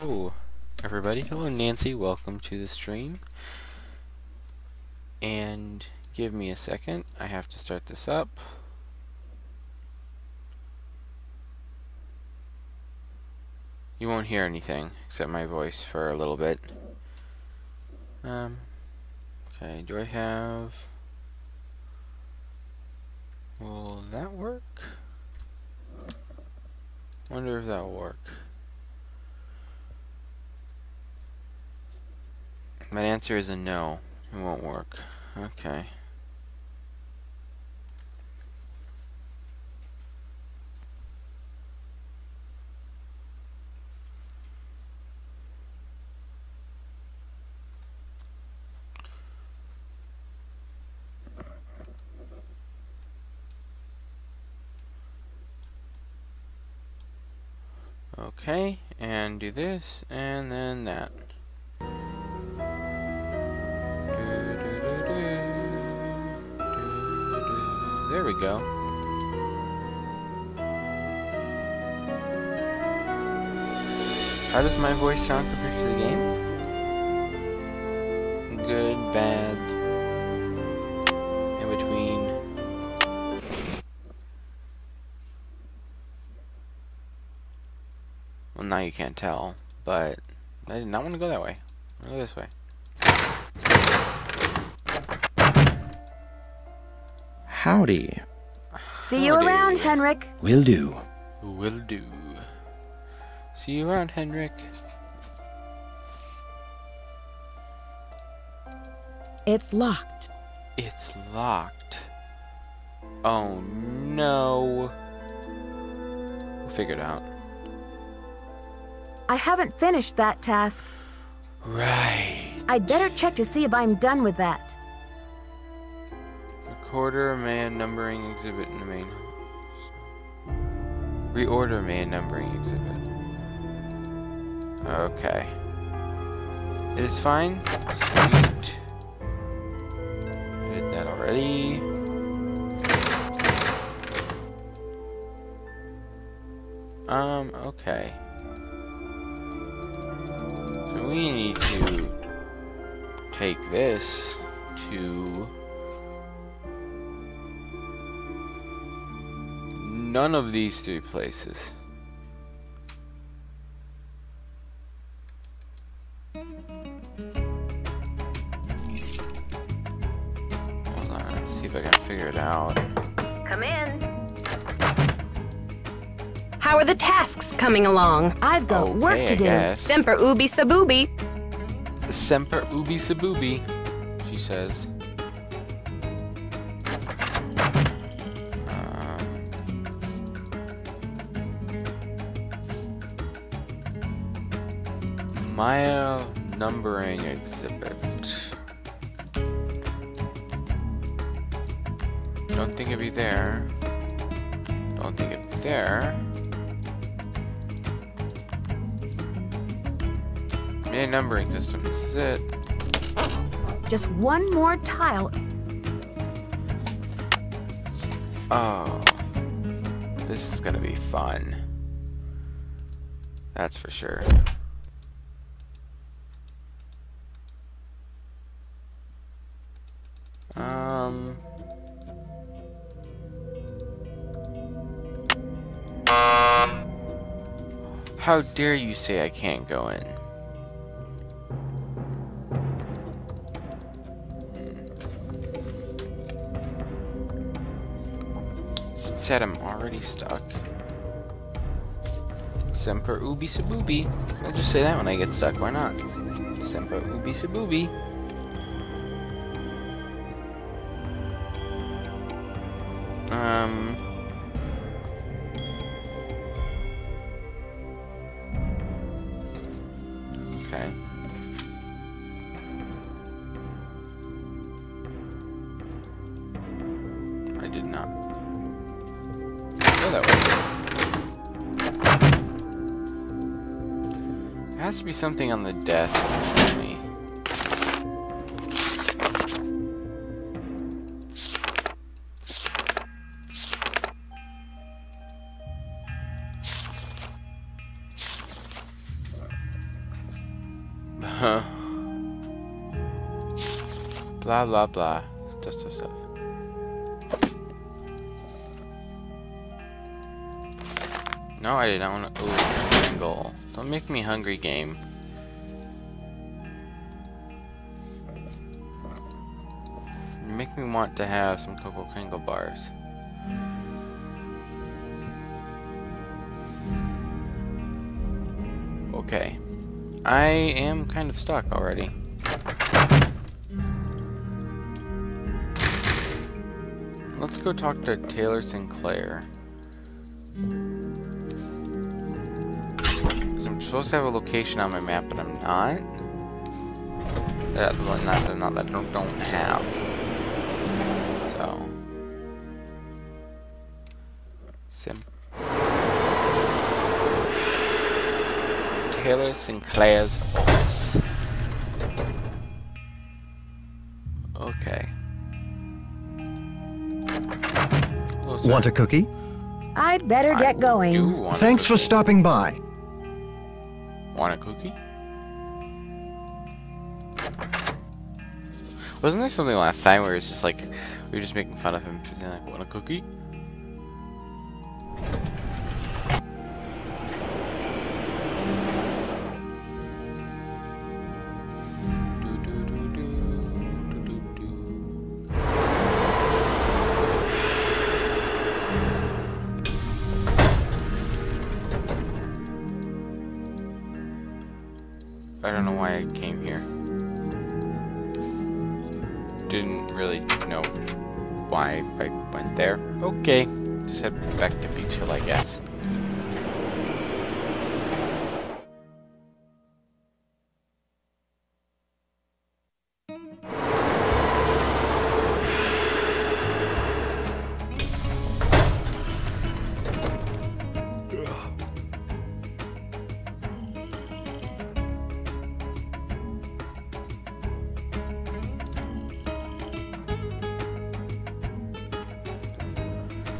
Hello everybody, hello Nancy, welcome to the stream. And give me a second, I have to start this up. You won't hear anything except my voice for a little bit. Okay, do I have... Will that work? Wonder if that'll work. My answer is a no. It won't work. Okay. Okay, and do this, and then that. There we go. How does my voice sound compared to the game? Good, bad, in between. Well, now you can't tell, but I did not want to go that way. I want to go this way. Howdy. See you around, Henrik. Will do. Will do. See you around, Henrik. It's locked. It's locked. Oh no. We'll figure it out. I haven't finished that task. Right. I'd better check to see if I'm done with that. Recorder man numbering exhibit in the main. Reorder man numbering exhibit. Okay. It is fine. Sweet. I did that already. Okay. So we need to take this to none of these three places. Hold on, let's see if I can figure it out. Come in. How are the tasks coming along? I've got work to do. Semper ubi sabubi. Semper ubi sabubi, she says. Maya numbering exhibit. Don't think it'd be there. Don't think it'd be there. Main numbering system, this is it. Just one more tile. Oh. This is gonna be fun. That's for sure. How dare you say I can't go in? It said I'm already stuck. Semper ubi sabubi. I'll just say that when I get stuck, why not? Semper ubi sabubi. Okay. I did not go that way. There has to be something on the desk that shows me. Blah, blah, blah. Stuff. No, I did not want to. Ooh, Kringle. Don't make me hungry, game. You make me want to have some Cocoa Kringle bars. Okay. I am kind of stuck already. Let's go talk to Taylor Sinclair. Because I'm supposed to have a location on my map, but I'm not. That I don't have. So. Taylor Sinclair's office. Okay. Hello, sir. Want a cookie? I'd better get do going. want a Thanks for cookie. stopping by. Want a cookie? Wasn't there something last time where it's just like we were just making fun of him for saying like, want a cookie? I don't know why I came here. Didn't really know why I went there. Okay, just head back to Beach Hill, I guess.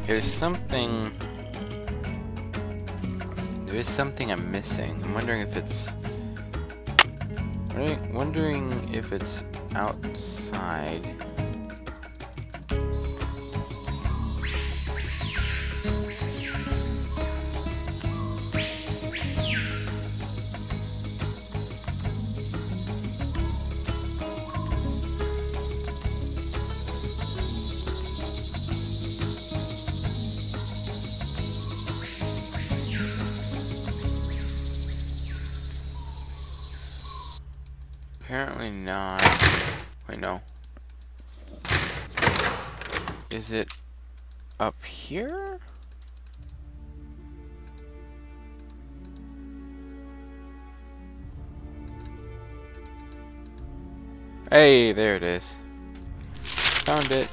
There's something I'm missing. I'm wondering if it's outside. Apparently not. Wait, no. Is it up here? Hey, there it is. Found it.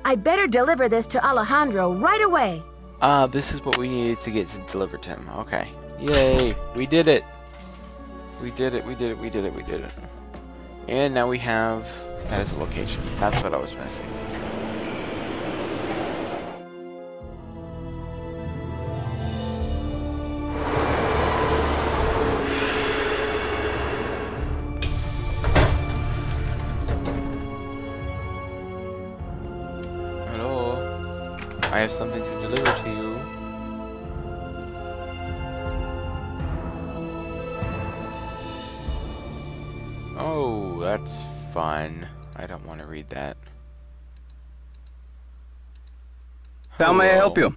I'd better deliver this to Alejandro right away. This is what we needed to get delivered to him. Okay. Yay! We did it! We did it. And now we have... that is a location. That's what I was missing. I have something to deliver to you. Oh, that's fun. I don't want to read that. How may I help you?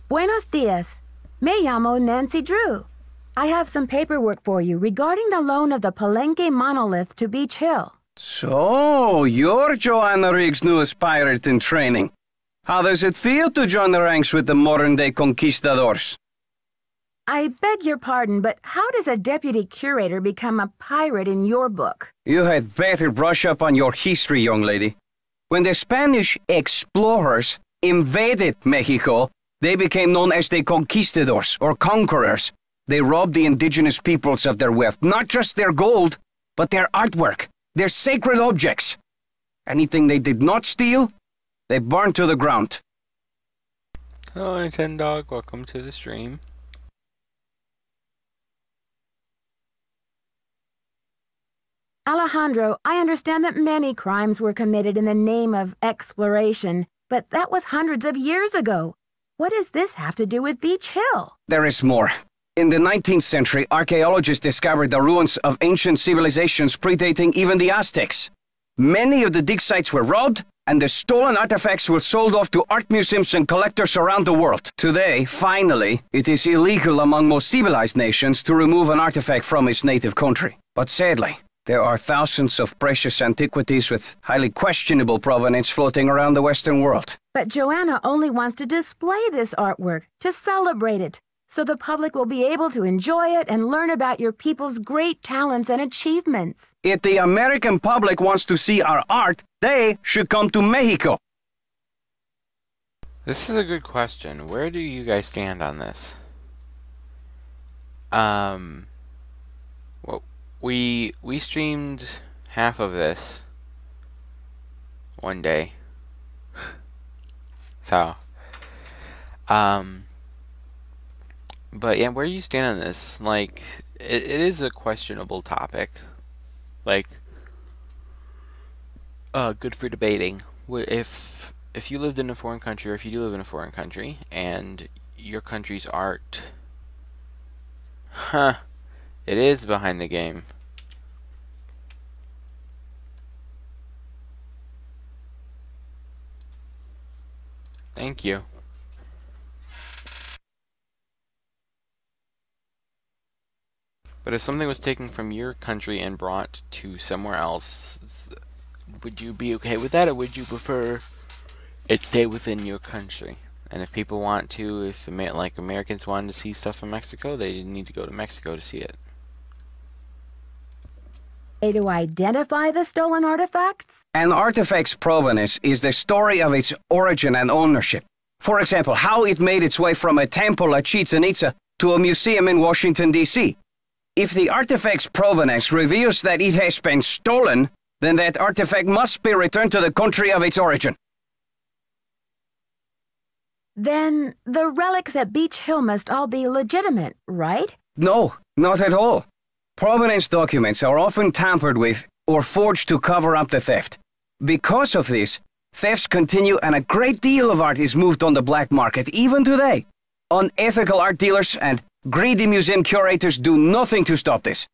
Buenos dias. Me llamo Nancy Drew. I have some paperwork for you regarding the loan of the Palenque monolith to Beach Hill. So, you're Joanna Riggs' newest pirate in training. How does it feel to join the ranks with the modern-day conquistadors? I beg your pardon, but how does a deputy curator become a pirate in your book? You had better brush up on your history, young lady. When the Spanish explorers invaded Mexico, they became known as the conquistadors, or conquerors. They robbed the indigenous peoples of their wealth, not just their gold, but their artwork. They're sacred objects. Anything they did not steal, they burned to the ground. Hello, Nintendog. Welcome to the stream. Alejandro, I understand that many crimes were committed in the name of exploration, but that was hundreds of years ago. What does this have to do with Beach Hill? There is more. In the 19th century, archaeologists discovered the ruins of ancient civilizations predating even the Aztecs. Many of the dig sites were robbed, and the stolen artifacts were sold off to art museums and collectors around the world. Today, finally, it is illegal among most civilized nations to remove an artifact from its native country. But sadly, there are thousands of precious antiquities with highly questionable provenance floating around the Western world. But Joanna only wants to display this artwork, to celebrate it, so the public will be able to enjoy it and learn about your people's great talents and achievements. If the American public wants to see our art, they should come to Mexico. This is a good question. Where do you guys stand on this? Well, we streamed half of this one day. So, but yeah, where do you stand on this? Like, it is a questionable topic. Like, good for debating. If you lived in a foreign country, or if you do live in a foreign country, and your country's art, it is behind the game. Thank you. But if something was taken from your country and brought to somewhere else, would you be okay with that, or would you prefer it stay within your country? And if people want to, if like Americans wanted to see stuff from Mexico, they need to go to Mexico to see it. To identify the stolen artifacts? An artifact's provenance is the story of its origin and ownership. For example, how it made its way from a temple at Chichen Itza to a museum in Washington, D.C. If the artifact's provenance reveals that it has been stolen, then that artifact must be returned to the country of its origin. Then the relics at Beach Hill must all be legitimate, right? No, not at all. Provenance documents are often tampered with or forged to cover up the theft. Because of this, thefts continue and a great deal of art is moved on the black market even today. Unethical art dealers and greedy museum curators do nothing to stop this.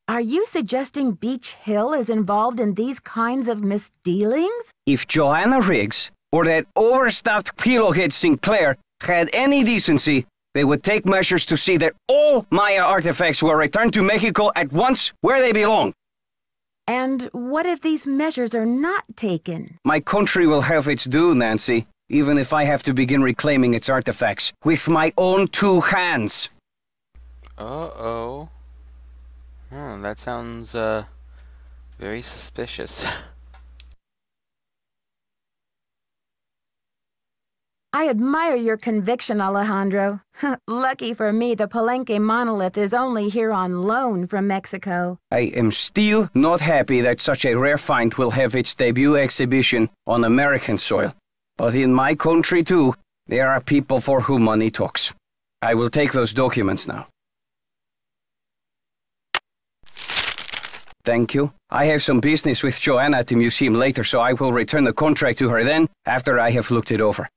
Are you suggesting Beach Hill is involved in these kinds of misdealings? If Joanna Riggs or that overstuffed pillowhead Sinclair had any decency, they would take measures to see that all Maya artifacts were returned to Mexico at once where they belong. And what if these measures are not taken? My country will have its due, Nancy, even if I have to begin reclaiming its artifacts with my own two hands. Uh-oh. That sounds, very suspicious. I admire your conviction, Alejandro. Lucky for me, the Palenque monolith is only here on loan from Mexico. I am still not happy that such a rare find will have its debut exhibition on American soil. But in my country, too, there are people for whom money talks. I will take those documents now. Thank you. I have some business with Joanna at the museum later, so I will return the contract to her then, after I have looked it over.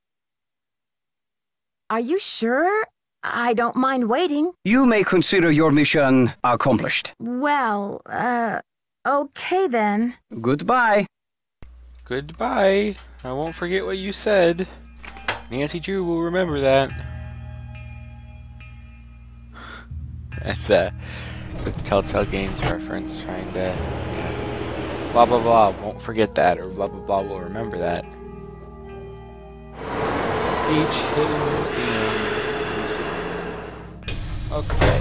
Are you sure? I don't mind waiting. You may consider your mission accomplished. Well, okay then. Goodbye. Goodbye. I won't forget what you said. Nancy Drew will remember that. That's a Telltale Games reference, trying to... Yeah. Blah blah blah, won't forget that, or blah blah blah will remember that. Beach Hill Museum. Okay.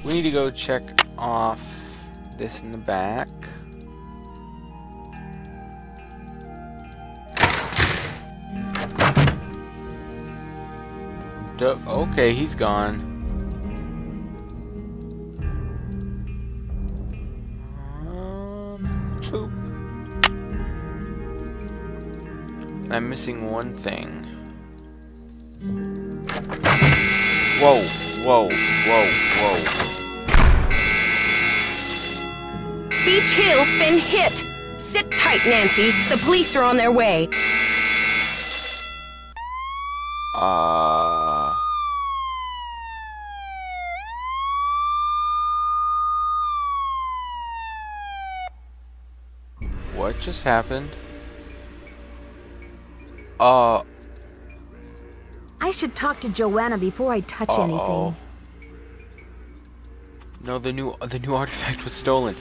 We need to go check off this in the back. Okay, he's gone. Boop. I'm missing one thing. Whoa, whoa, whoa, whoa. Beach Hill's been hit. Sit tight, Nancy. The police are on their way. What just happened? I should talk to Joanna before I touch anything. No, the new artifact was stolen.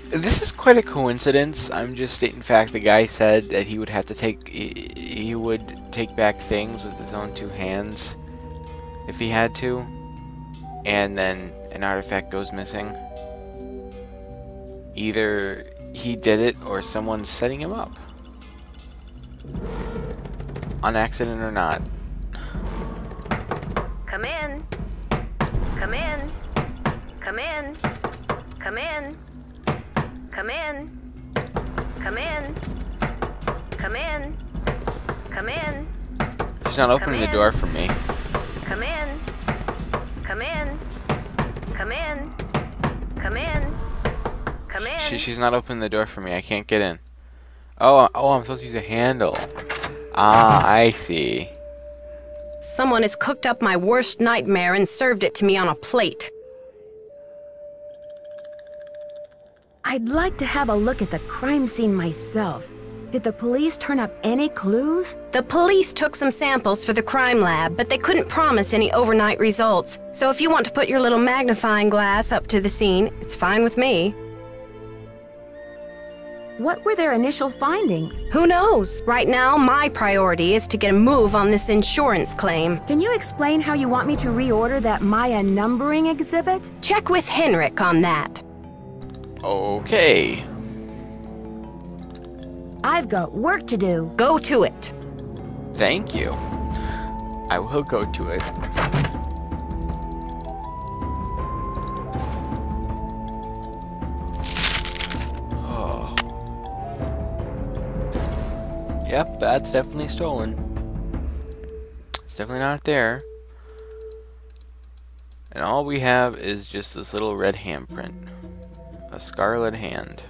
This is quite a coincidence. I'm just stating fact. The guy said that he would have to he would take back things with his own two hands if he had to, and then an artifact goes missing. Either he did it or someone's setting him up. On accident or not. Come in. Come in. Come in. Come in. Come in. Come in. Come in. Come in. She's not opening the door for me. Come in. Come in. Come in. Come in. Come in. She's not opening the door for me. I can't get in. Oh, I'm supposed to use a handle. Ah, I see. Someone has cooked up my worst nightmare and served it to me on a plate. I'd like to have a look at the crime scene myself. Did the police turn up any clues? The police took some samples for the crime lab, but they couldn't promise any overnight results. So if you want to put your little magnifying glass up to the scene, it's fine with me. What were their initial findings? Who knows? Right now, my priority is to get a move on this insurance claim. Can you explain how you want me to reorder that Maya numbering exhibit? Check with Henrik on that. Okay. I've got work to do. Go to it. Thank you. I will go to it. Oh. Yep, that's definitely stolen. It's definitely not there. And all we have is just this little red handprint. A Scarlet Hand.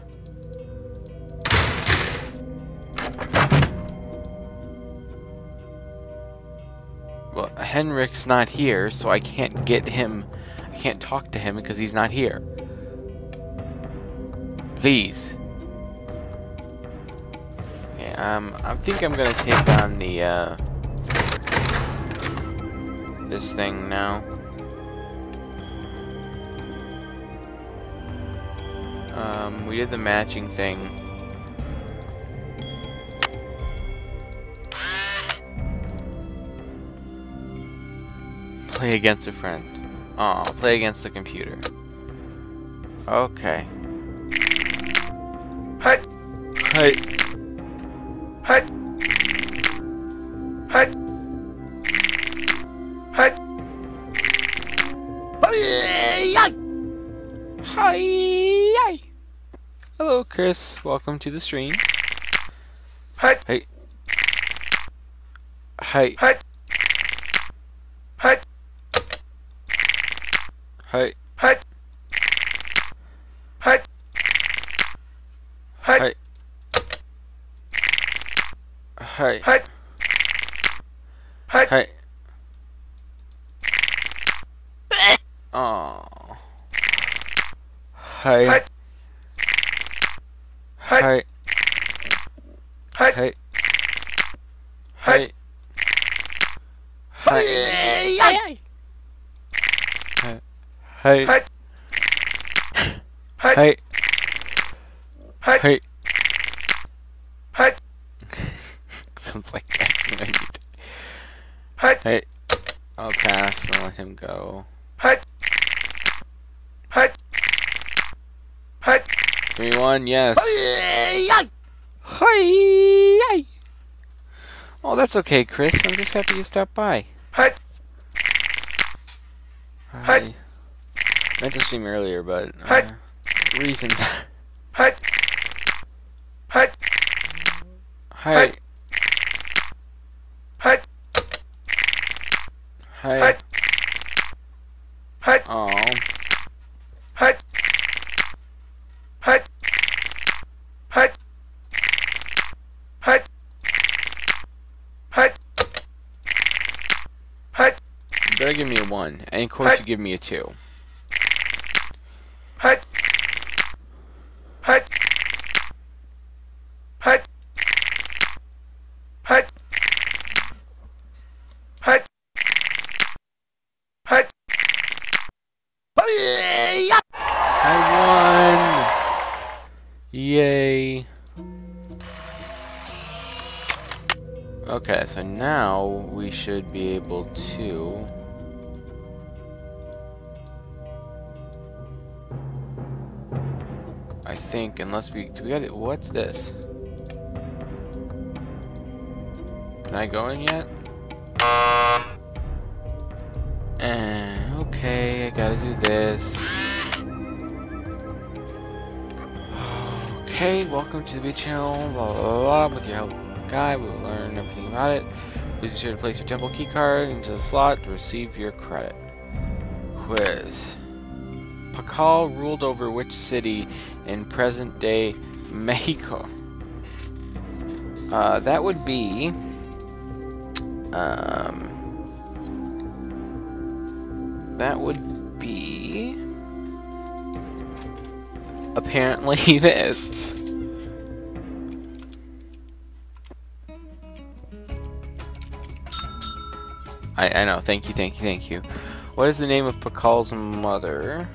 Well, Henrik's not here, so I can't get him. I can't talk to him because he's not here. Please. Yeah, I think I'm gonna take on the this thing now. We did the matching thing. Play against a friend. Oh, play against the computer. Okay. Hey! Hey. Hey! Hey! Hey! Hi. Hello, Chris. Welcome to the stream. Hey! Hey. Hey. Hey! Hey! Hey. Hey! Hey! Hey! Hey. Hey. Hey! Hey! Hey. Oh. Hey. Hey! Hey! Hey. Hey! Hey. Hey! Hey. Hey. Hey. Hey! Hey! Hey. Hey! Hey. Hey! Sounds like that. Hey! Hey. I'll pass and let him go. Hey! Hey! Hey! 3-1, yes. Hi. Oh, that's okay, Chris. I'm just happy you stopped by. Hey! I meant to stream earlier, but Hey. reasons. Hey! Hey! Hi. Hey. Hey. Oh. Hey. Hey. Hey. Hey. Hey. Hey. You better give me a 1. And of course you give me a 2. Hey. Hey. Hey. Hey. Hey. Hey. I won! Yay. Okay, so now we should be able to... I think, unless we... Do we got it? What's this? Can I go in yet? Okay, I gotta do this. Okay, welcome to the beach channel, blah blah blah. With your help, guide, we will learn everything about it. Please be sure to place your temple keycard into the slot to receive your credit. Quiz. Pakal ruled over which city in present-day Mexico? That would be... That would be... Apparently this. I know, thank you. What is the name of Pakal's mother?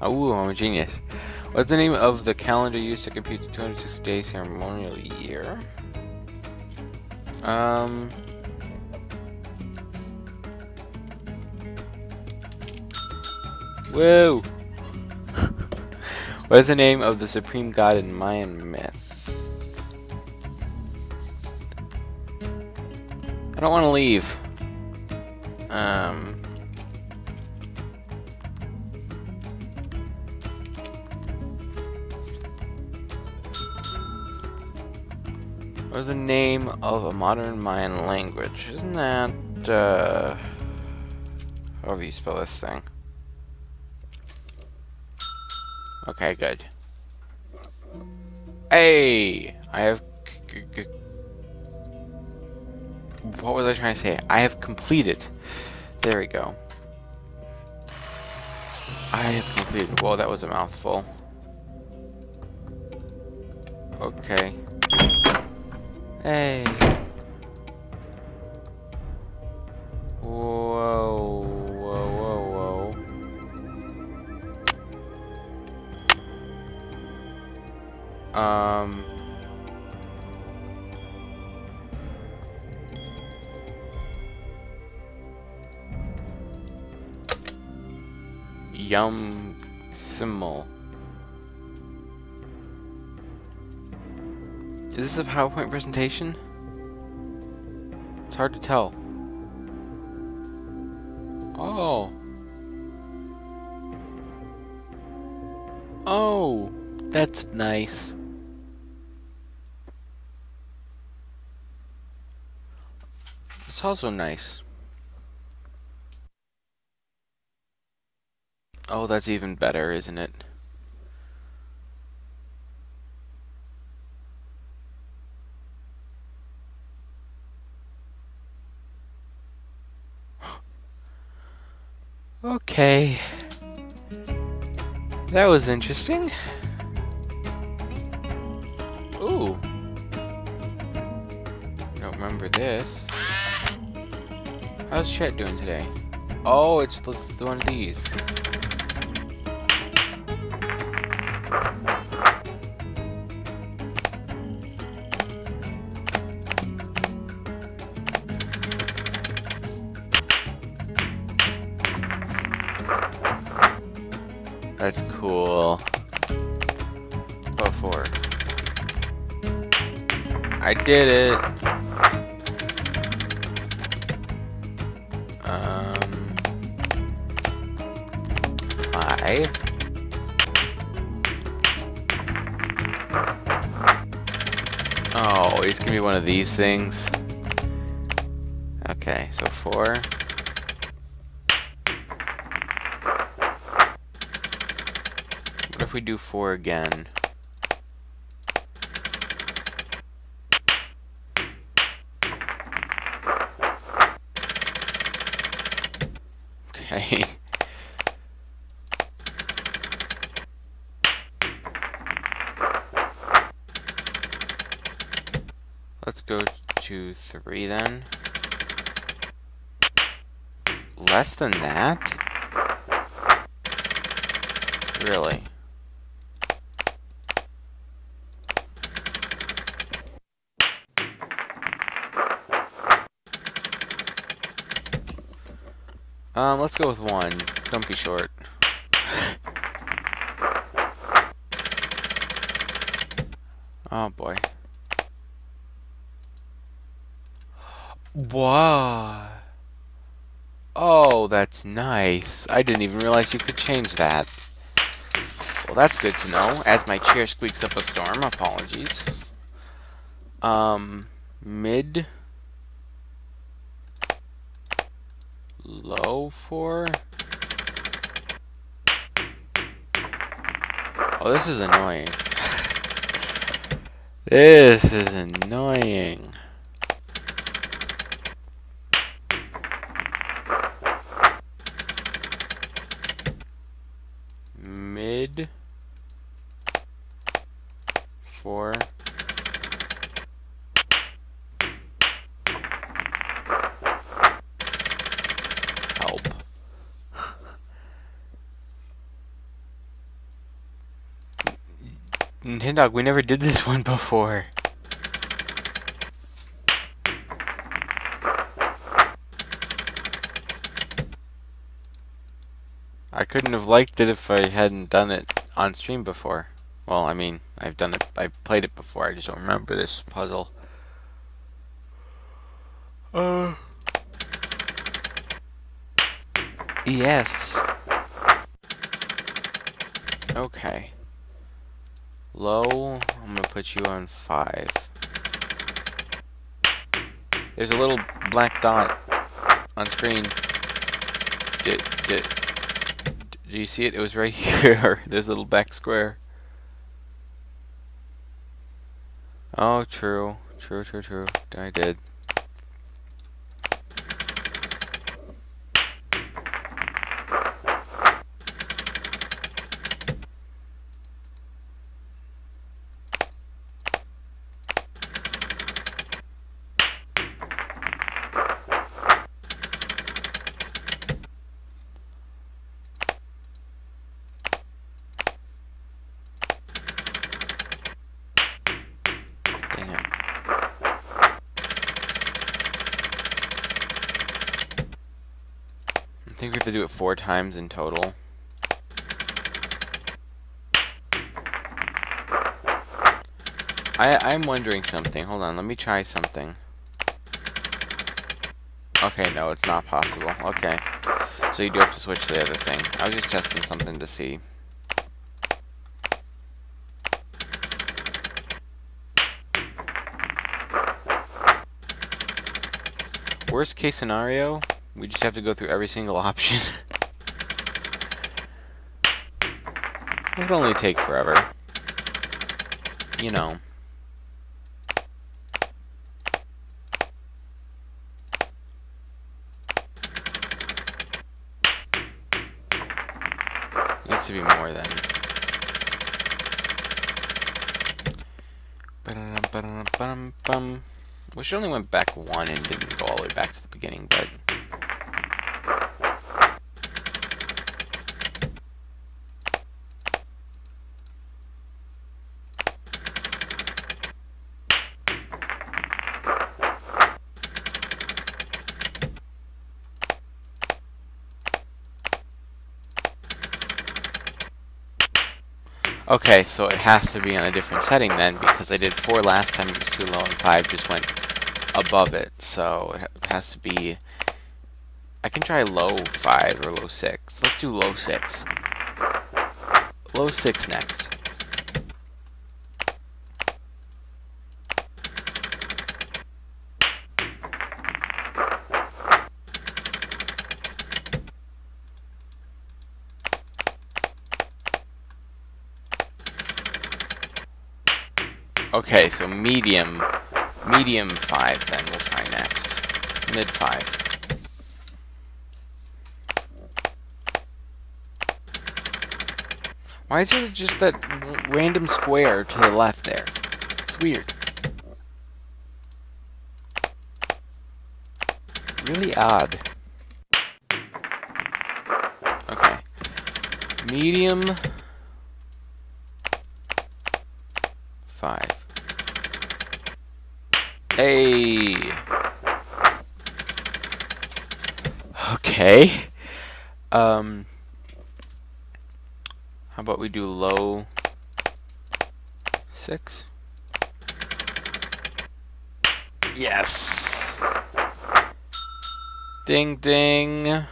Oh, I'm a genius. What's the name of the calendar used to compute the 260-day ceremonial year? Whoa! What is the name of the supreme god in Mayan myths? I don't want to leave. What is the name of a modern Mayan language? Isn't that, however you spell this thing? Okay, good. Hey! I have... What was I trying to say? I have completed. There we go. I have completed. Whoa, that was a mouthful. Okay. Hey. Whoa, whoa, whoa, whoa. Yum Simmel. Is this a PowerPoint presentation? It's hard to tell. Oh. Oh, that's nice. It's also nice. Oh, that's even better, isn't it? Okay. That was interesting. Ooh. Don't remember this. How's Chet doing today? Oh, it's one of these. That's cool. What for? I did it. 5. Oh, always give me one of these things. Okay, so 4. What if we do 4 again? Okay. Let's go to 3 then. Less than that? Really? Let's go with 1. Don't be short. Oh boy. Wow. Oh, that's nice. I didn't even realize you could change that. Well, that's good to know. As my chair squeaks up a storm, apologies. Mid. Low 4. Oh, this is annoying. This is annoying. Mid 4. Help. Nintendo, we never did this one before. I couldn't have liked it if I hadn't done it on stream before. Well, I mean, I've played it before, I just don't remember this puzzle. Yes. Okay. Low, I'm gonna put you on 5. There's a little black dot on screen. Do you see it? It was right here. There's a little back square. Oh, true. True. I did. I think we have to do it 4 times in total. I'm wondering something. Hold on, let me try something. Okay, no, it's not possible. Okay. So you do have to switch to the other thing. I was just testing something to see. Worst case scenario, we just have to go through every single option. It'll only take forever. You know. Needs to be more than. Wish it only went back 1 and didn't go all the way back to the beginning, but. Okay, so it has to be on a different setting then, because I did 4 last time, it was too low, and 5 just went above it, so it has to be. I can try low 5 or low 6. Let's do low 6. Low 6 next. Okay, so medium 5 then we'll try next. Mid 5. Why is it just that random square to the left there? It's weird. Really odd. Okay. Medium 5. Hey. Okay. How about we do low 6? Yes. Ding ding.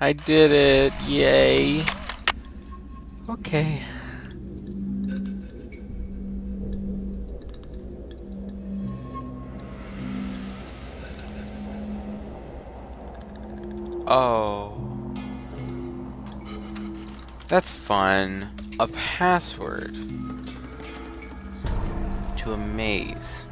I did it. Yay. Okay. Oh. That's fun. A password to a maze.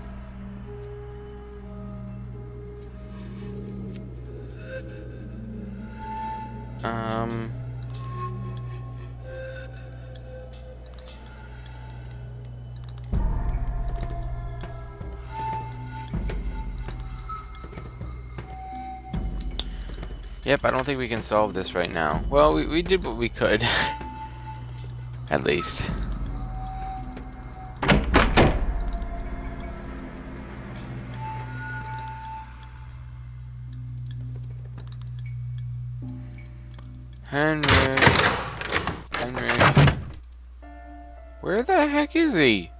Yep, I don't think we can solve this right now. Well, we did what we could. At least. Henry. Where the heck is he?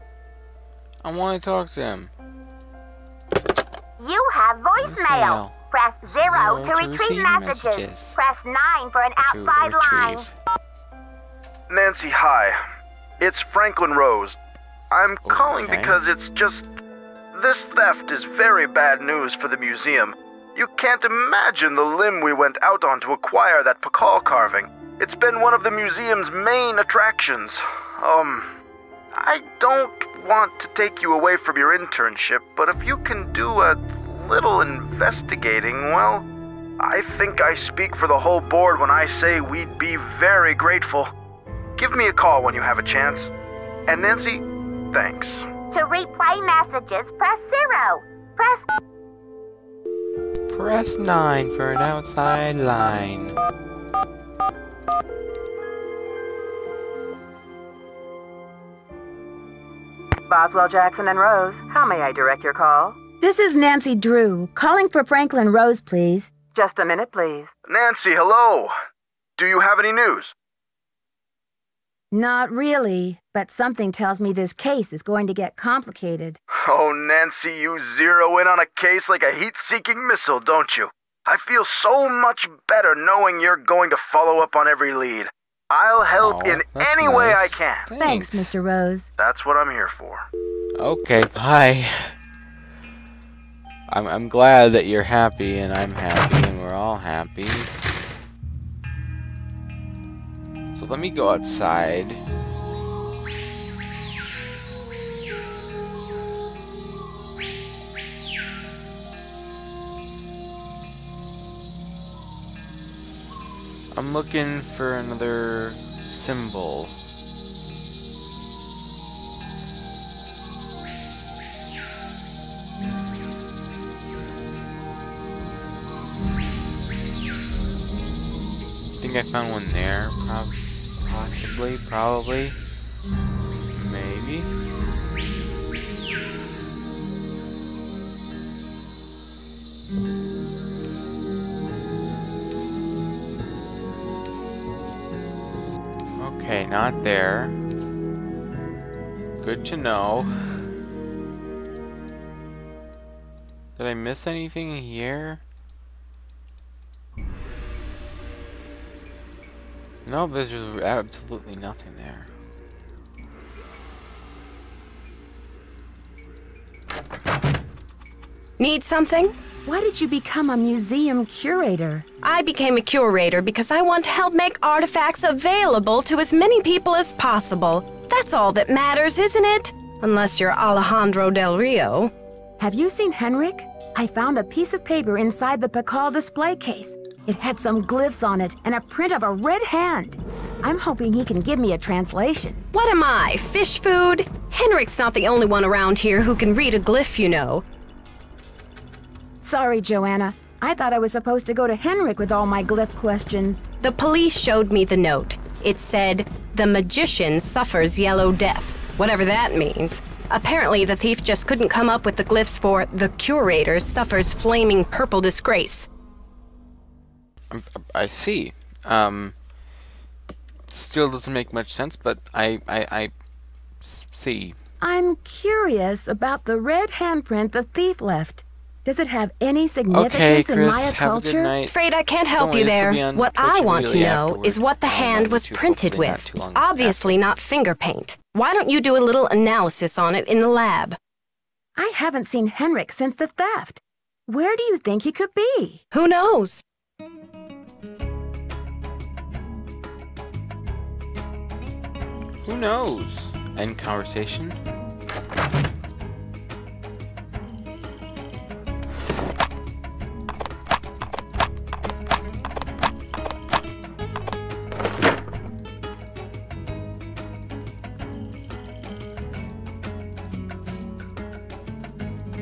I want to talk to him. You have voicemail. Press 0 to retrieve messages. Press 9 for an outside line. Nancy, hi. It's Franklin Rose. I'm calling because it's just... This theft is very bad news for the museum. You can't imagine the limb we went out on to acquire that Pakal carving. It's been one of the museum's main attractions. I don't want to take you away from your internship, but if you can do a little investigating, well, I think I speak for the whole board when I say we'd be very grateful. Give me a call when you have a chance. And Nancy, thanks. To replay messages, press 0. Press 9 for an outside line. Boswell, Jackson, and Rose, how may I direct your call? This is Nancy Drew, calling for Franklin Rose, please. Just a minute, please. Nancy, hello. Do you have any news? Not really, but something tells me this case is going to get complicated. Oh, Nancy, you zero in on a case like a heat-seeking missile, don't you? I feel so much better knowing you're going to follow up on every lead. I'll help in any way I can. Thanks, Mr. Rose. That's what I'm here for. Okay, bye. I'm glad that you're happy and I'm happy and we're all happy. So let me go outside. I'm looking for another symbol. I think I found one there. Possibly, probably, maybe. Okay, not there. Good to know. Did I miss anything here? No, there's absolutely nothing there. Need something? Why did you become a museum curator? I became a curator because I want to help make artifacts available to as many people as possible. That's all that matters, isn't it? Unless you're Alejandro Del Rio. Have you seen Henrik? I found a piece of paper inside the Pakal display case. It had some glyphs on it and a print of a red hand. I'm hoping he can give me a translation. What am I, fish food? Henrik's not the only one around here who can read a glyph, you know. Sorry, Joanna. I thought I was supposed to go to Henrik with all my glyph questions. The police showed me the note. It said, "The magician suffers yellow death," whatever that means. Apparently, the thief just couldn't come up with the glyphs for "The curator suffers flaming purple disgrace." I see. Still doesn't make much sense, but I see. I'm curious about the red handprint the thief left. Does it have any significance in Maya culture? Afraid I can't help you there. What I want to know is what the hand was printed with. It's obviously not finger paint. Why don't you do a little analysis on it in the lab? I haven't seen Henrik since the theft. Where do you think he could be? Who knows? Who knows? End conversation.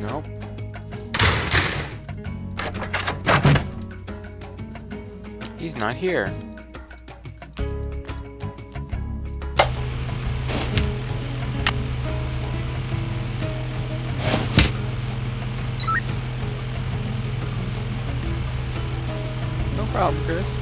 Nope. He's not here. No problem, Chris.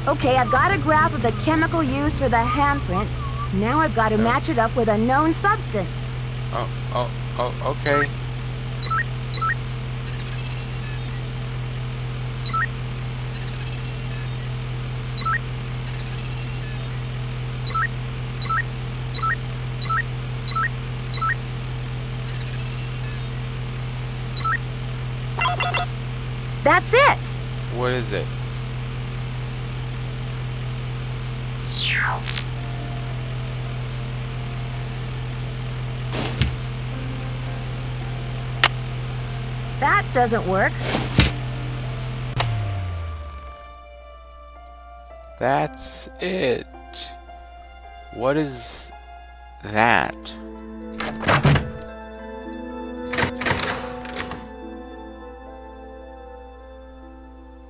Okay, I've got a graph of the chemical used for the handprint. Now I've got to match it up with a known substance. Okay. That's it! What is it? That doesn't work. That's it. What is that?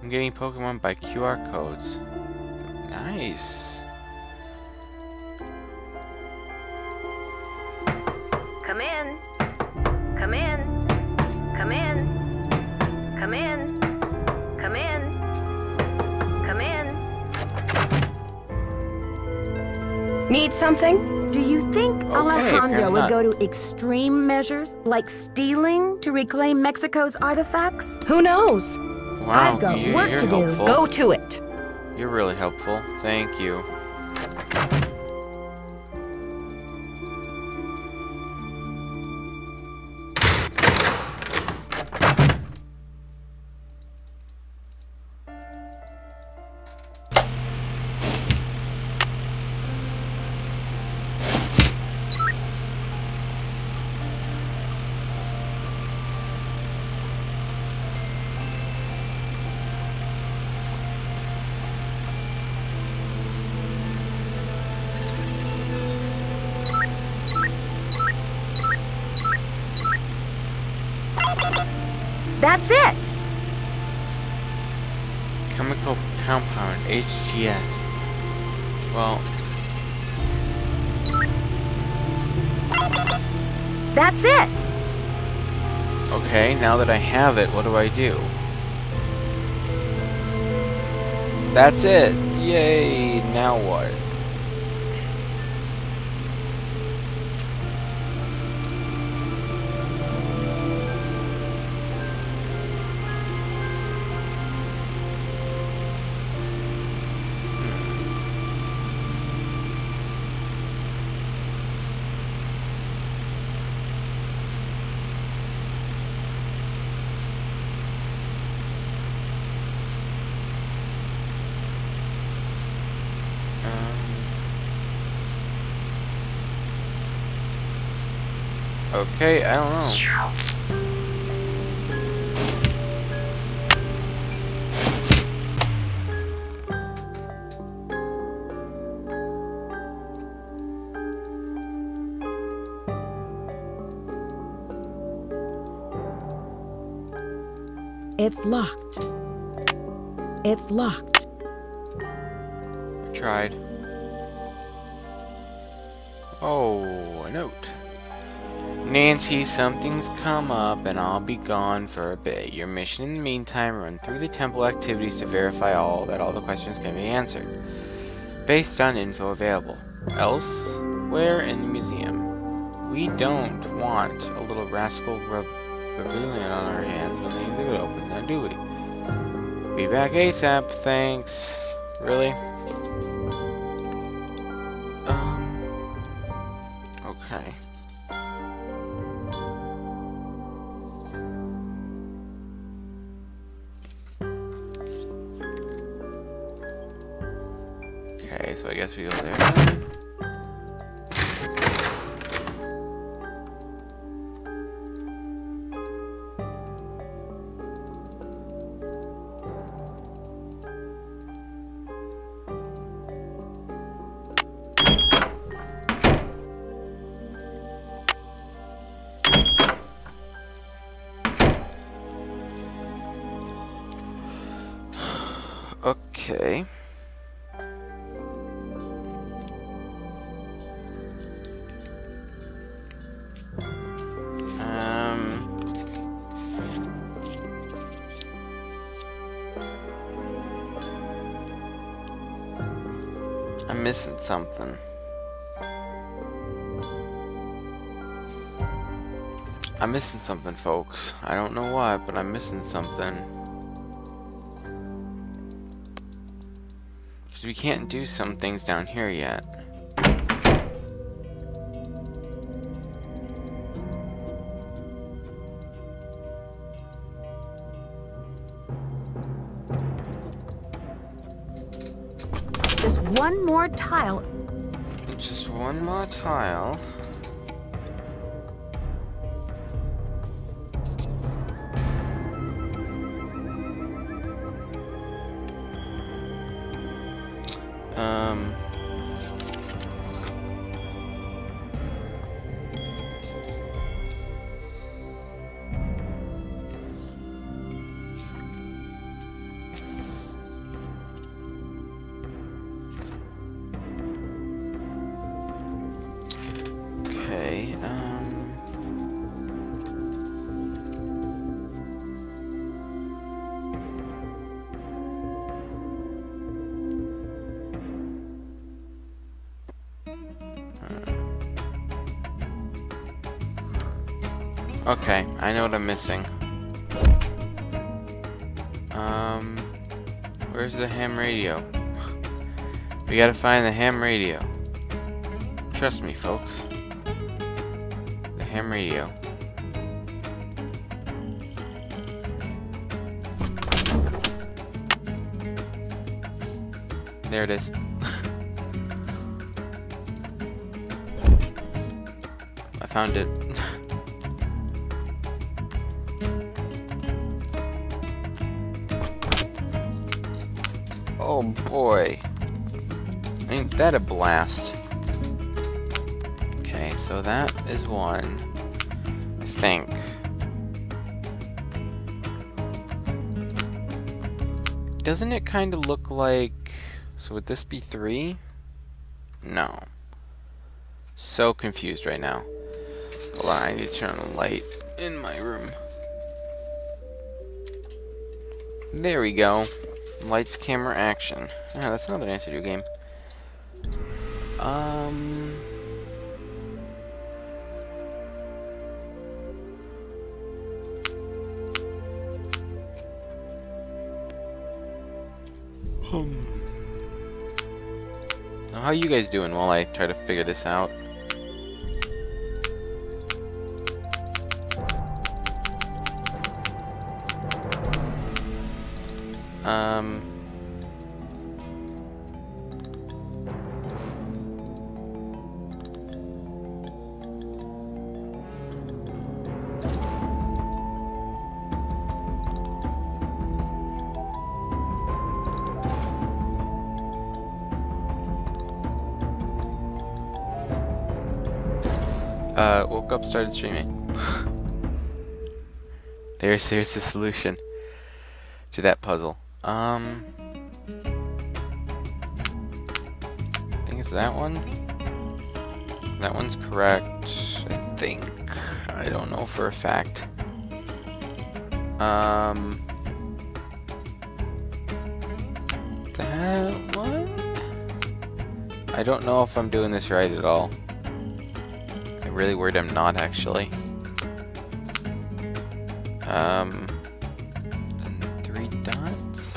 I'm getting Pokemon by QR codes. Nice. Come in. Come in. Come in. Come in. Come in. Come in. Need something? Do you think Alejandro would not. go to extreme measures, like stealing, to reclaim Mexico's artifacts? Who knows? Wow, I've got you're work to do. helpful. Go to it. You're really helpful. Thank you. That's it! Chemical compound, HGS. Well, That's it! okay, now that I have it, what do I do? That's it! Yay! Now what? Okay, I don't know. It's locked. It's locked. I tried. Oh, a note. Nancy, something's come up and I'll be gone for a bit. Your mission in the meantime, run through the temple activities to verify all the questions can be answered. Based on info available. Elsewhere in the museum. We don't want a little rascal Rebellion on our hands when the exhibit opens, now do we? Be back ASAP, thanks. Really? Okay. Okay, so I guess we go there then. Okay. I'm missing something. I'm missing something, folks. I don't know what, but I'm missing something. Because we can't do some things down here yet. Just one more tile. Just one more tile. Okay, I know what I'm missing. Where's the ham radio? We gotta find the ham radio. Trust me, folks. The ham radio. There it is. I found it. Oh boy. Ain't that a blast? Okay, so that is one. I think. Doesn't it kind of look like... So would this be 3? No. So confused right now. Hold on, I need to turn on the light in my room. There we go. Lights, camera, action. Ah, that's another nice video game. Now, how are you guys doing while I try to figure this out? woke up, started streaming. There's the solution to that puzzle. I think it's that one. That one's correct, I think. I don't know for a fact. That one? I don't know if I'm doing this right at all. I'm really worried I'm not, actually. And 3 dots?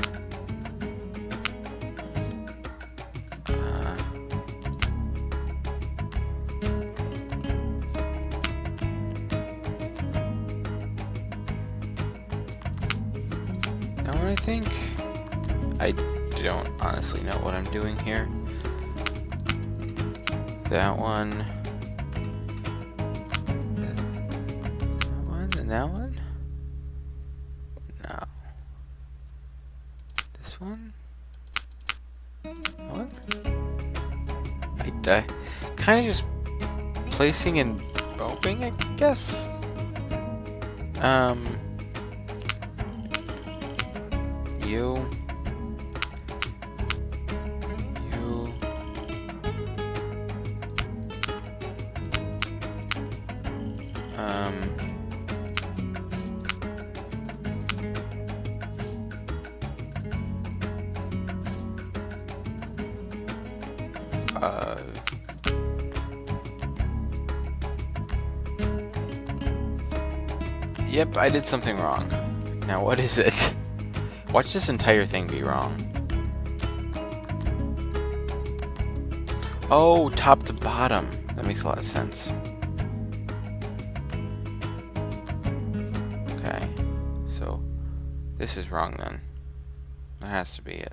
That one, I think? I don't honestly know what I'm doing here. That one. That one and that one? No. This one? That one? I kind of just placing and hoping, I guess. You. Yep, I did something wrong. Now what is it? Watch this entire thing be wrong. Oh, top to bottom. That makes a lot of sense. Okay, so this is wrong then. That has to be it.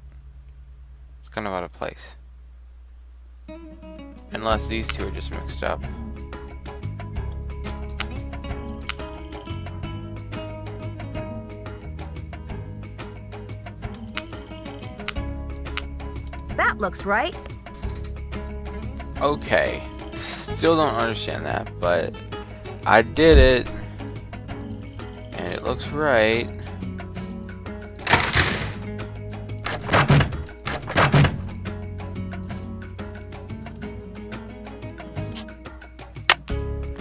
It's kind of out of place. Unless these two are just mixed up. That looks right. Okay, still don't understand that, but I did it, and it looks right.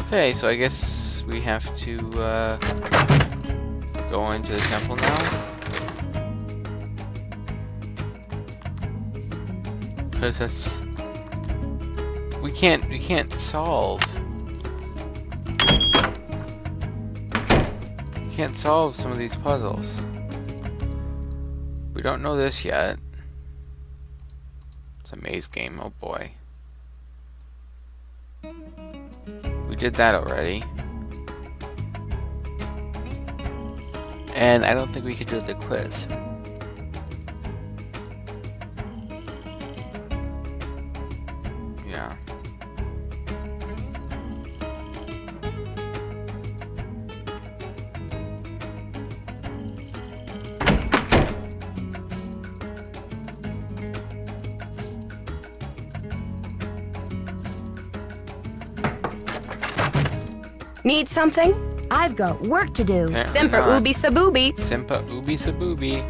Okay, so I guess we have to go into the temple now. Because that's... We can't solve. We can't solve some of these puzzles. We don't know this yet. It's a maze game, oh boy. We did that already. And I don't think we could do the quiz. Yeah. Need something? I've got work to do. Apparently Semper not. ubi saboobi. Semper ubi saboobi.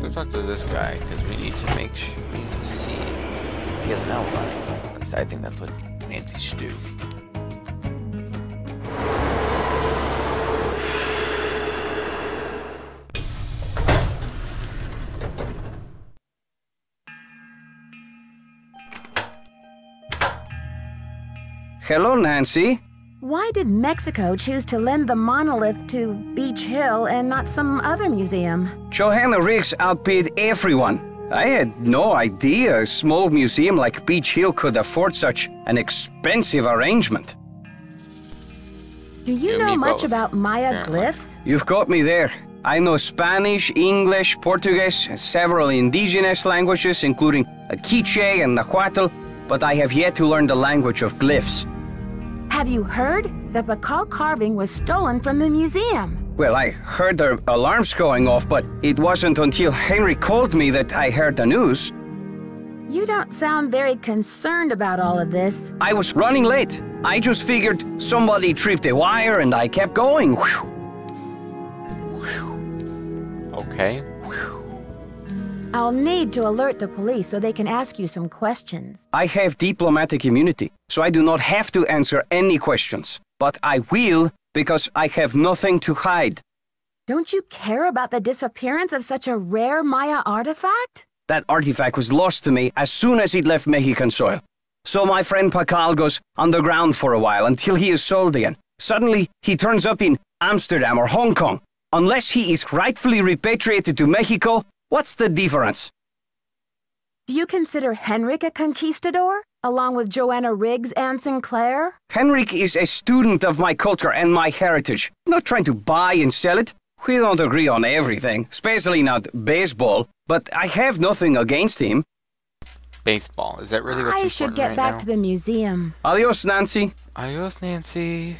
So talk to this guy because we need to make sure we need to see if he has an outline. At least I think that's what Nancy should do. Hello, Nancy. Why did Mexico choose to lend the monolith to Beach Hill and not some other museum? Johanna Riggs outbid everyone. I had no idea a small museum like Beach Hill could afford such an expensive arrangement. Do you know much about Maya glyphs? You've got me there. I know Spanish, English, Portuguese, and several indigenous languages, including Quiche and Nahuatl, but I have yet to learn the language of glyphs. Have you heard? The Pakal carving was stolen from the museum. Well, I heard the alarms going off, but it wasn't until Henry called me that I heard the news. You don't sound very concerned about all of this. I was running late. I just figured somebody tripped a wire and I kept going. Okay. I'll need to alert the police so they can ask you some questions. I have diplomatic immunity, so I do not have to answer any questions. But I will, because I have nothing to hide. Don't you care about the disappearance of such a rare Maya artifact? That artifact was lost to me as soon as it left Mexican soil. So my friend Pacal goes underground for a while until he is sold again. Suddenly, he turns up in Amsterdam or Hong Kong. Unless he is rightfully repatriated to Mexico, what's the difference? Do you consider Henrik a conquistador, along with Joanna Riggs and Sinclair? Henrik is a student of my culture and my heritage. I'm not trying to buy and sell it. We don't agree on everything, especially not baseball, but I have nothing against him. Baseball. Is that really what's important I should get right back now? to the museum. Adios, Nancy. Adios, Nancy.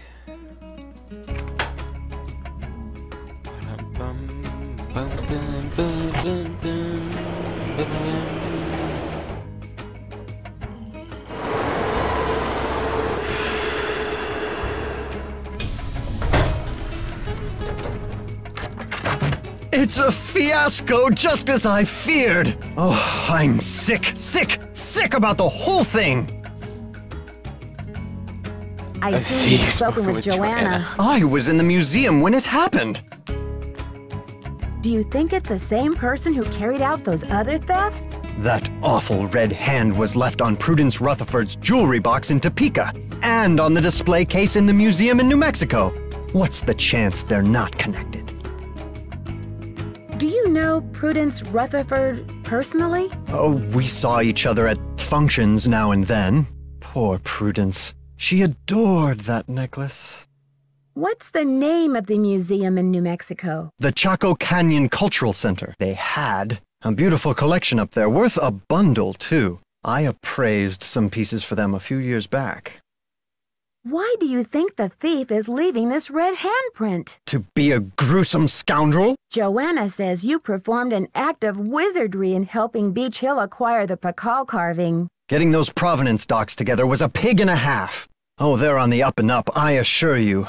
It's a fiasco, just as I feared. Oh, I'm sick about the whole thing. I see you've spoken with Joanna. I was in the museum when it happened. Do you think it's the same person who carried out those other thefts? That awful red hand was left on Prudence Rutherford's jewelry box in Topeka, and on the display case in the museum in New Mexico. What's the chance they're not connected? Do you know Prudence Rutherford personally? Oh, we saw each other at functions now and then. Poor Prudence. She adored that necklace. What's the name of the museum in New Mexico? The Chaco Canyon Cultural Center. They had a beautiful collection up there, worth a bundle, too. I appraised some pieces for them a few years back. Why do you think the thief is leaving this red handprint? To be a gruesome scoundrel? Joanna says you performed an act of wizardry in helping Beach Hill acquire the Pacal carving. Getting those provenance docs together was a pig and a half. Oh, they're on the up and up, I assure you.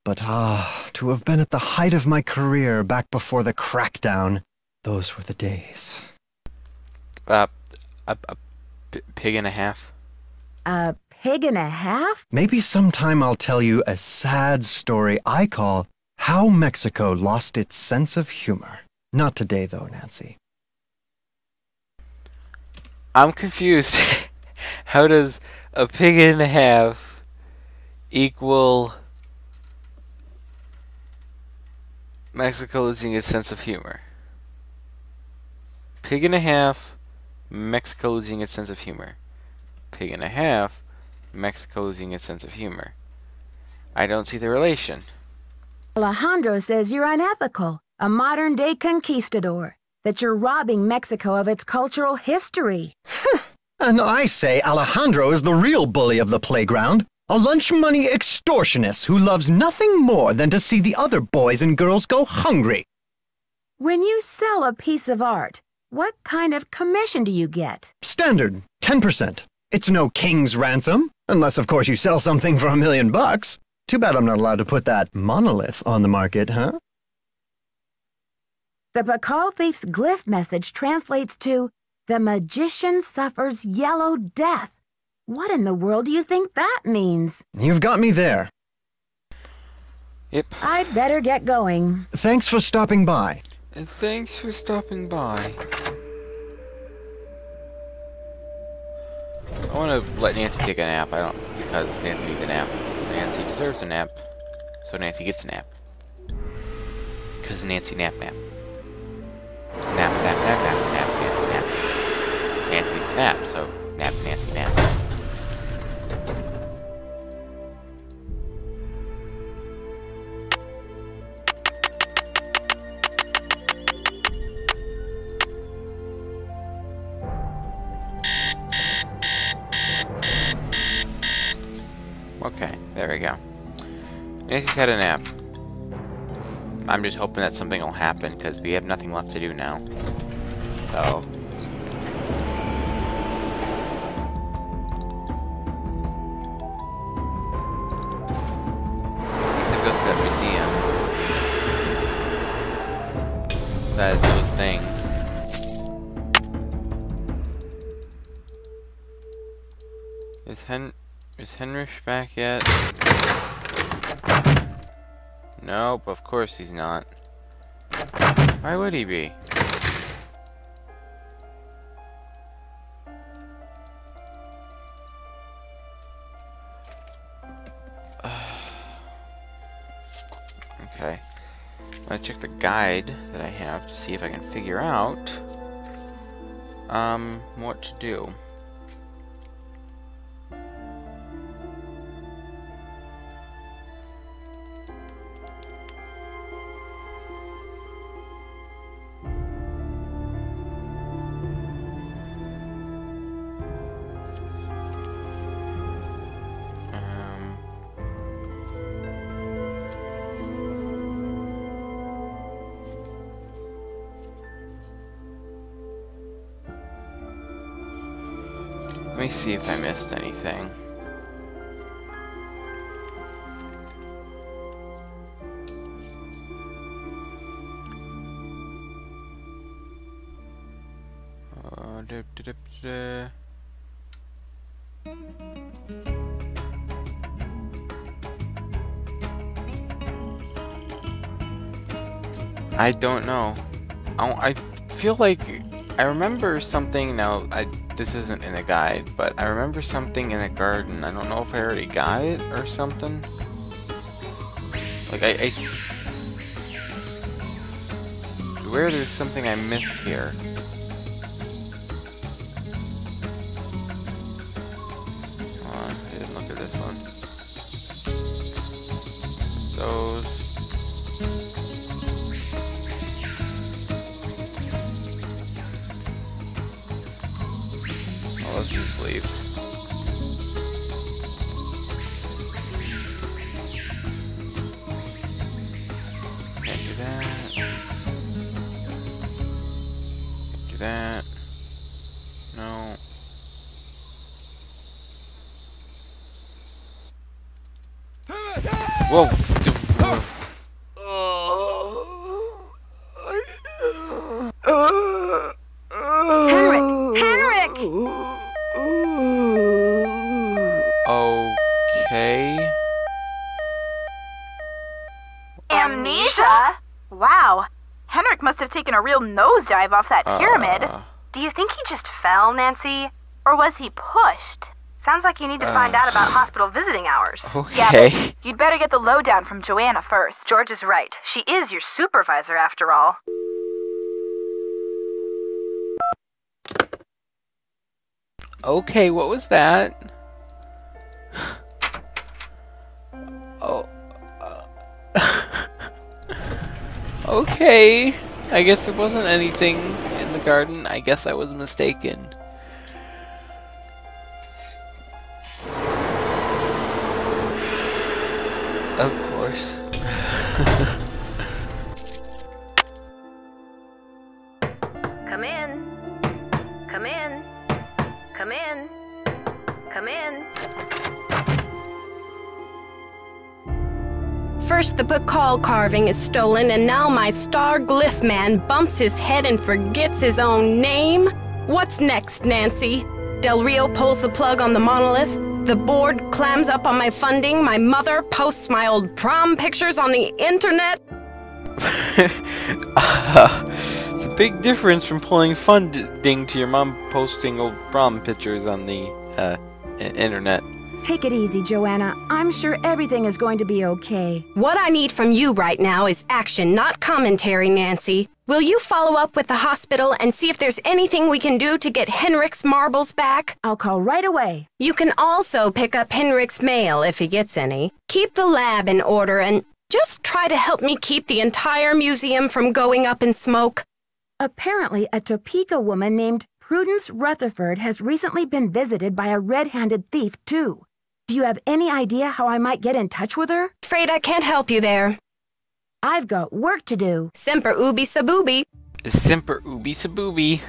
But to have been at the height of my career back before the crackdown, those were the days. Pig and a half? A pig and a half? Maybe sometime I'll tell you a sad story I call How Mexico Lost Its Sense of Humor. Not today, though, Nancy. I'm confused. How does a pig and a half equal Mexico losing its sense of humor? Pig and a half, Mexico losing its sense of humor. Pig and a half, Mexico losing its sense of humor. I don't see the relation. Alejandro says you're unethical, a modern-day conquistador, that you're robbing Mexico of its cultural history. And I say Alejandro is the real bully of the playground, a lunch money extortionist who loves nothing more than to see the other boys and girls go hungry. When you sell a piece of art, what kind of commission do you get? Standard, 10%. It's no king's ransom, unless of course you sell something for $1 million. Too bad I'm not allowed to put that monolith on the market, huh? The Pacal thief's glyph message translates to, "The magician suffers yellow death." What in the world do you think that means? You've got me there. Yep. I'd better get going. Thanks for stopping by. And thanks for stopping by. I want to let Nancy take a nap. Because Nancy needs a nap. Nancy deserves a nap. So Nancy gets a nap. Because Nancy nap. Nap, Nancy nap. Nancy needs a nap, so nap, Nancy nap. Okay, there we go. Nancy's had a nap. I'm just hoping that something will happen, because we have nothing left to do now. So... go through that museum. That is those things. Is Henrich back yet? Nope, of course he's not. Why would he be? Okay. I'm gonna check the guide that I have to see if I can figure out what to do. Let me see if I missed anything. I don't know. I feel like I remember something. Now, this isn't in the guide, but I remember something in the garden. I don't know if I already got it or something. Like I swear there's something I missed here. Hold on, I didn't look at this one. Those. Those two sleeves. Can't do that. Do that. No. Whoa! Okay. Amnesia? Wow. Henrik must have taken a real nosedive off that pyramid. Do you think he just fell, Nancy? Or was he pushed? Sounds like you need to find out about hospital visiting hours. Okay. Yeah, but you'd better get the lowdown from Joanna first. George is right. She is your supervisor, after all. Okay, what was that? Oh. Okay. I guess there wasn't anything in the garden. I guess I was mistaken. Of course. Come in. Come in. Come in. Come in. First the Pakal carving is stolen, and now my star glyph man bumps his head and forgets his own name? What's next, Nancy? Del Rio pulls the plug on the monolith, the board clams up on my funding, my mother posts my old prom pictures on the internet? It's a big difference from pulling funding to your mom posting old prom pictures on the internet. Take it easy, Joanna. I'm sure everything is going to be okay. What I need from you right now is action, not commentary, Nancy. Will you follow up with the hospital and see if there's anything we can do to get Henrik's marbles back? I'll call right away. You can also pick up Henrik's mail if he gets any. Keep the lab in order and just try to help me keep the entire museum from going up in smoke. Apparently, a Topeka woman named Prudence Rutherford has recently been visited by a red-handed thief, too. Do you have any idea how I might get in touch with her? Afraid I can't help you there. I've got work to do. Semper ubi sabooby. Semper ubi sabooby.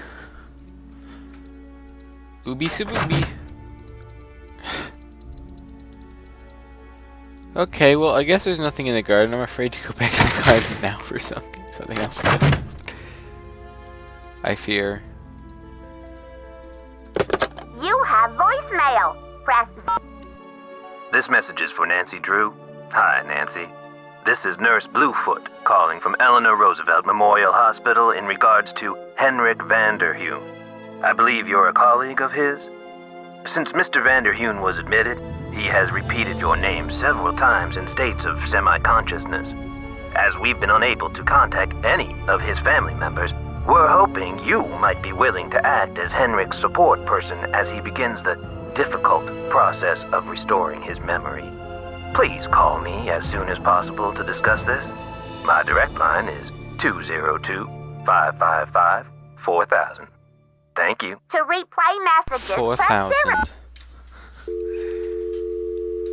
Ubi sabooby. Okay, well, I guess there's nothing in the garden. I'm afraid to go back in the garden now for something else. I fear. You have voicemail. Press. This message is for Nancy Drew. Hi, Nancy. This is Nurse Bluefoot calling from Eleanor Roosevelt Memorial Hospital in regards to Henrik Vanderheun. I believe you're a colleague of his? Since Mr. Vanderheun was admitted, he has repeated your name several times in states of semi-consciousness. As we've been unable to contact any of his family members, we're hoping you might be willing to act as Henrik's support person as he begins the difficult process of restoring his memory. Please call me as soon as possible to discuss this. My direct line is 202-555-4000. Thank you. To replay messages, 4,000.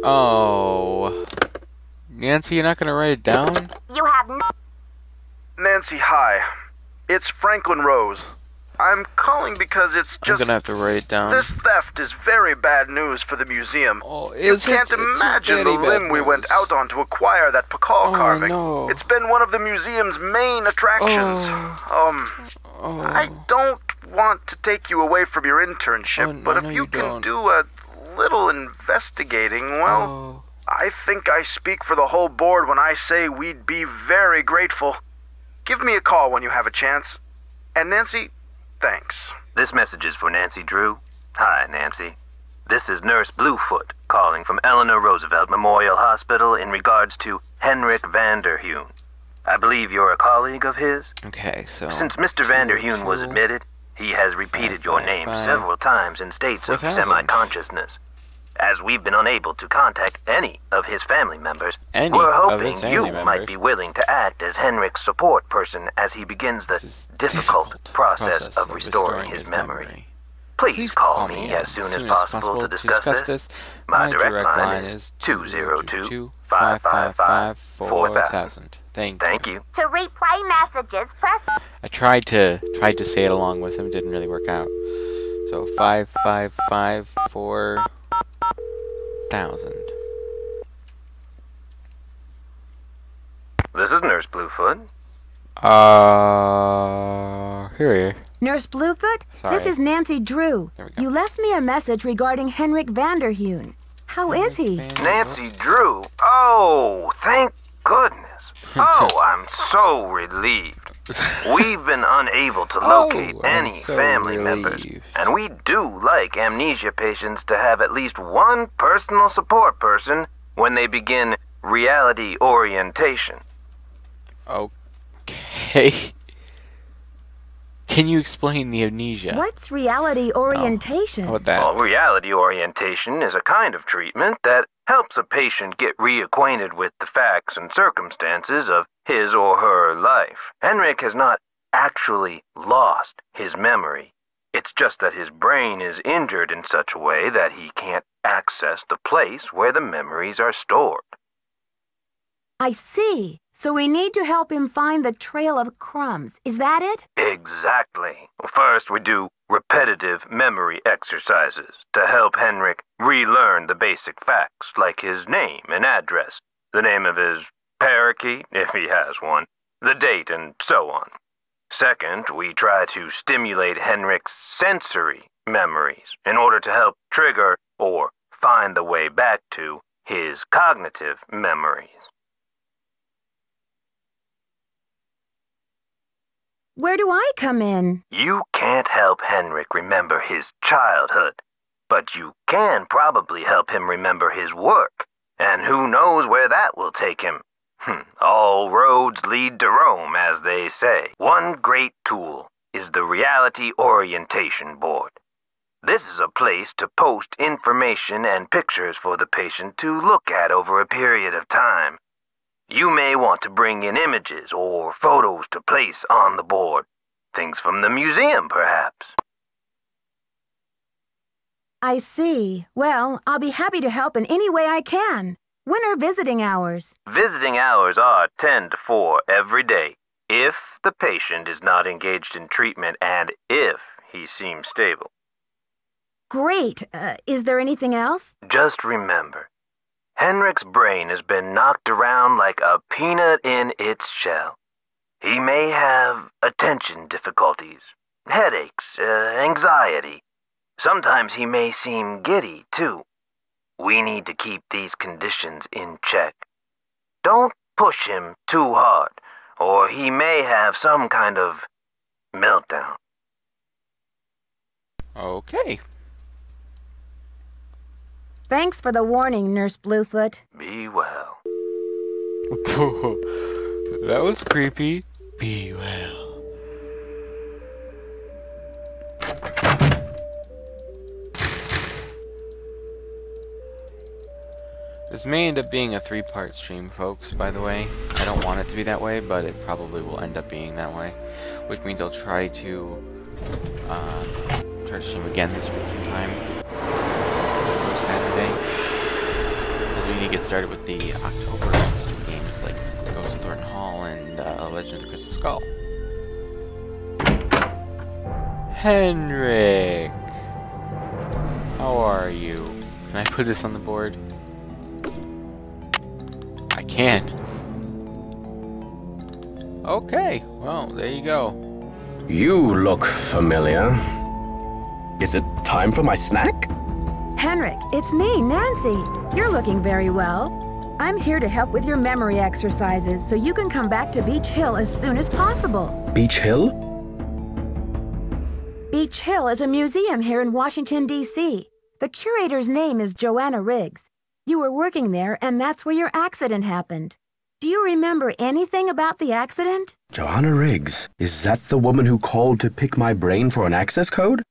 Oh. Nancy, you're not gonna write it down? You have no... Nancy, hi. It's Franklin Rose. I'm calling because it's just... I'm gonna have to write it down. This theft is very bad news for the museum. Oh, you can't imagine the limb we went out on to acquire that Pakal carving. No. It's been one of the museum's main attractions. I don't want to take you away from your internship, but if you can do a little investigating, well, I think I speak for the whole board when I say we'd be very grateful. Give me a call when you have a chance. And Nancy, thanks. This message is for Nancy Drew. Hi, Nancy. This is Nurse Bluefoot calling from Eleanor Roosevelt Memorial Hospital in regards to Henrik Vanderheun. I believe you're a colleague of his? Okay, so... Since Mr. Vanderheun was admitted, he has repeated your name several times in states of semi-consciousness. As we've been unable to contact any of his family members, we're hoping you might be willing to act as Henrik's support person as he begins the difficult process of restoring his memory. Please call me as soon as possible to discuss this. My direct line is 202-555-4000. Thank you. To replay messages, press... I tried to say it along with him, didn't really work out. So 555-4000. This is Nurse Bluefoot. Here. Nurse Bluefoot? Sorry. This is Nancy Drew. There we go. You left me a message regarding Henrik Vanderheun. How is he? Nancy Drew? Oh, thank goodness. Oh, I'm so relieved. We've been unable to locate any family members, and we do like amnesia patients to have at least one personal support person when they begin reality orientation. Okay. Can you explain the amnesia? What's reality orientation? How about that? Well, reality orientation is a kind of treatment that helps a patient get reacquainted with the facts and circumstances of his or her life. Henrik has not actually lost his memory. It's just that his brain is injured in such a way that he can't access the place where the memories are stored. I see. So we need to help him find the trail of crumbs. Is that it? Exactly. First, we do repetitive memory exercises to help Henrik relearn the basic facts like his name and address, the name of his parakeet, if he has one, the date, and so on. Second, we try to stimulate Henrik's sensory memories in order to help trigger or find the way back to his cognitive memories. Where do I come in? You can't help Henrik remember his childhood, but you can probably help him remember his work, and who knows where that will take him. All roads lead to Rome, as they say. One great tool is the Reality Orientation Board. This is a place to post information and pictures for the patient to look at over a period of time. You may want to bring in images or photos to place on the board. Things from the museum, perhaps. I see. Well, I'll be happy to help in any way I can. When are visiting hours? Visiting hours are 10 to 4 every day, if the patient is not engaged in treatment and if he seems stable. Great. Is there anything else? Just remember, Henrik's brain has been knocked around like a peanut in its shell. He may have attention difficulties, headaches, anxiety. Sometimes he may seem giddy, too. We need to keep these conditions in check. Don't push him too hard, or he may have some kind of meltdown. Okay. Thanks for the warning, Nurse Bluefoot. Be well. That was creepy. Be well. This may end up being a 3-part stream, folks, by the way. I don't want it to be that way, but it probably will end up being that way. Which means I'll try to stream again this week sometime. For Saturday. Because we need to get started with the October next games, like Ghost of Thornton Hall and Legend of the Crystal Skull. Henrik! How are you? Can I put this on the board? I can. Okay, well, there you go. You look familiar. Is it time for my snack? Henrik, it's me, Nancy. You're looking very well. I'm here to help with your memory exercises so you can come back to Beach Hill as soon as possible. Beach Hill? Beach Hill is a museum here in Washington, D.C. The curator's name is Joanna Riggs. You were working there, and that's where your accident happened. Do you remember anything about the accident? Joanna Riggs. Is that the woman who called to pick my brain for an access code?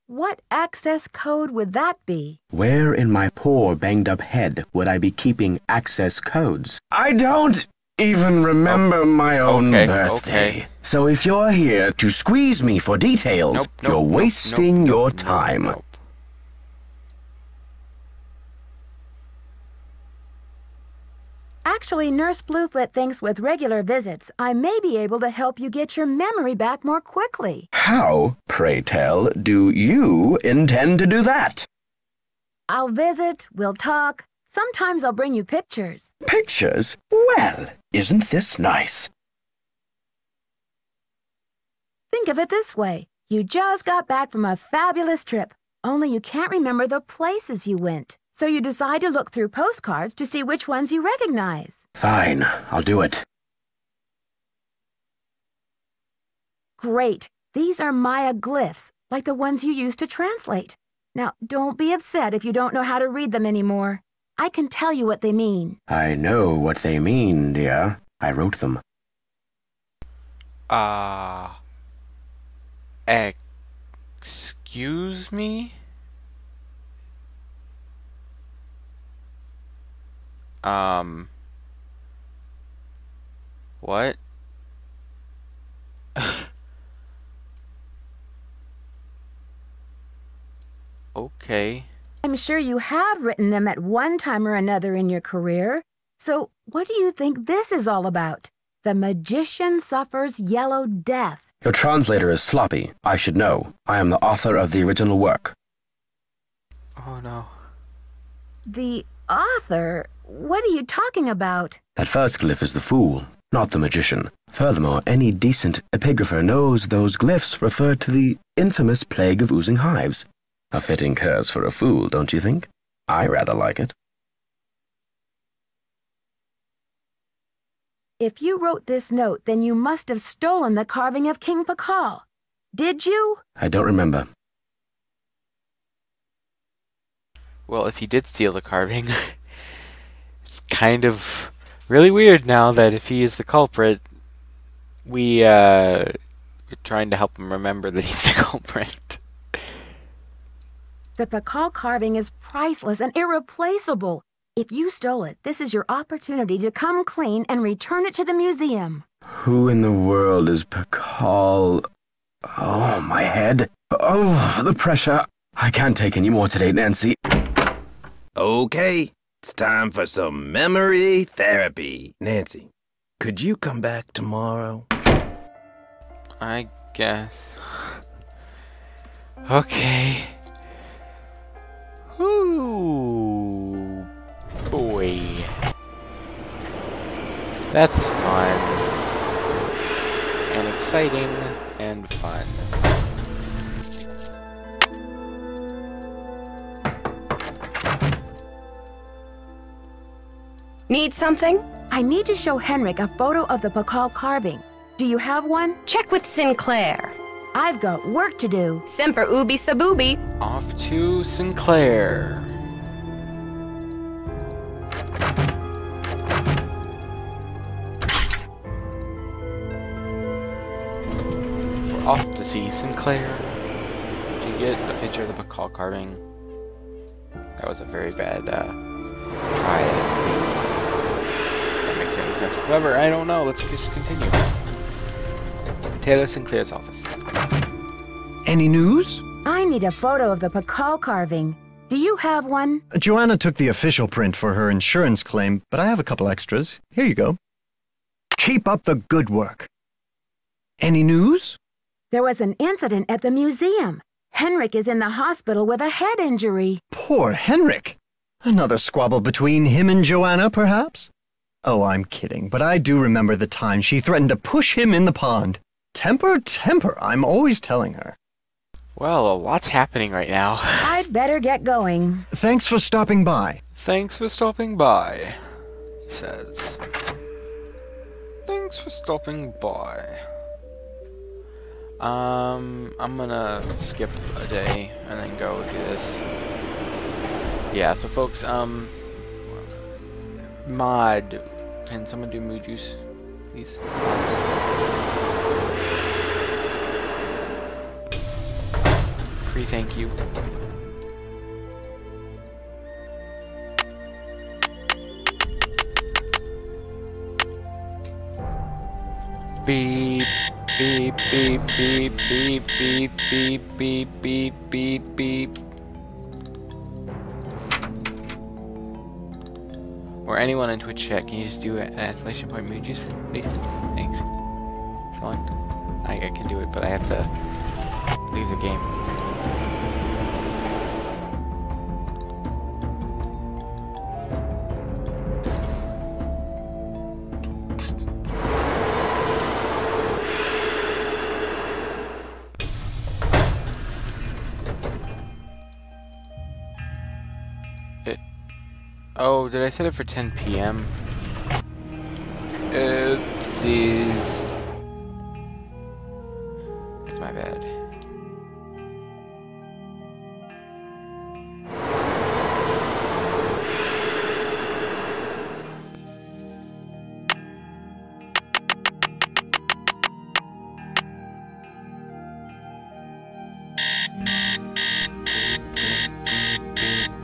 What access code would that be? Where in my poor banged-up head would I be keeping access codes? I don't even remember my own birthday. Okay. So if you're here to squeeze me for details, you're wasting your time. Actually, Nurse Bluefoot thinks with regular visits, I may be able to help you get your memory back more quickly. How, pray tell, do you intend to do that? I'll visit, we'll talk. Sometimes I'll bring you pictures. Pictures? Well, isn't this nice? Think of it this way. You just got back from a fabulous trip, only you can't remember the places you went. So you decide to look through postcards to see which ones you recognize. Fine, I'll do it. Great. These are Maya glyphs, like the ones you used to translate. Now, don't be upset if you don't know how to read them anymore. I can tell you what they mean. I know what they mean, dear. I wrote them. Excuse me? What? Okay. I'm sure you have written them at one time or another in your career. So, what do you think this is all about? The magician suffers yellow death. Your translator is sloppy. I should know. I am the author of the original work. Oh, no. The author? What are you talking about? That first glyph is the fool, not the magician. Furthermore, any decent epigrapher knows those glyphs refer to the infamous plague of oozing hives. A fitting curse for a fool, don't you think? I rather like it. If you wrote this note, then you must have stolen the carving of King Pakal. Did you? I don't remember. Well, if he did steal the carving, it's kind of really weird now that if he is the culprit, we're trying to help him remember that he's the culprit. The Pakal carving is priceless and irreplaceable. If you stole it, this is your opportunity to come clean and return it to the museum. Who in the world is Pakal? Oh, my head. Oh, the pressure. I can't take any more today, Nancy. Okay, It's time for some memory therapy. Nancy, could you come back tomorrow? I guess. Okay. Ooh, boy. That's fun. And exciting and fun. Need something? I need to show Henrik a photo of the Pakal carving. Do you have one? Check with Sinclair. I've got work to do. Semper ubi sabubi. Off to Sinclair. We're off to see Sinclair. Did you get a picture of the Pakal carving? That was a very bad try at being funny. That makes any sense whatsoever. I don't know. Let's just continue. Taylor Sinclair's office. Any news? I need a photo of the Pakal carving. Do you have one? Joanna took the official print for her insurance claim, but I have a couple extras. Here you go. Keep up the good work. Any news? There was an incident at the museum. Henrik is in the hospital with a head injury. Poor Henrik. Another squabble between him and Joanna, perhaps? Oh, I'm kidding, but I do remember the time she threatened to push him in the pond. Temper, temper, I'm always telling her. Well, a lot's happening right now. I'd better get going. Thanks for stopping by. Thanks for stopping by, he says. Thanks for stopping by. I'm gonna skip a day and then go do this. Yeah, so folks, mod. Can someone do moo juice, please? Mods. Thank you. Beep, beep, beep, beep, beep, beep, beep, beep, beep, beep, beep. Or anyone in Twitch chat, can you just do an exclamation point emojis, please? Thanks. Someone? I can do it, but I have to leave the game. Oh, did I set it for 10 p.m.? Oopsies. That's my bad.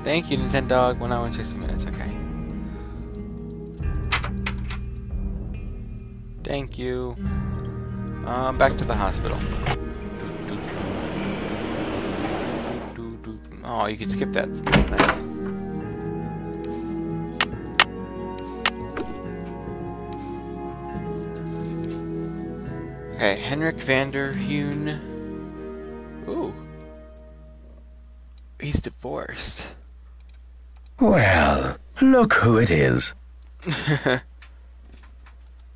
Thank you, Nintendo. 1 hour and 60 minutes. Okay. Thank you. Back to the hospital. Oh, you can skip that. That's nice. Okay, Henrik Vander Heun. Ooh. He's divorced. Well, look who it is.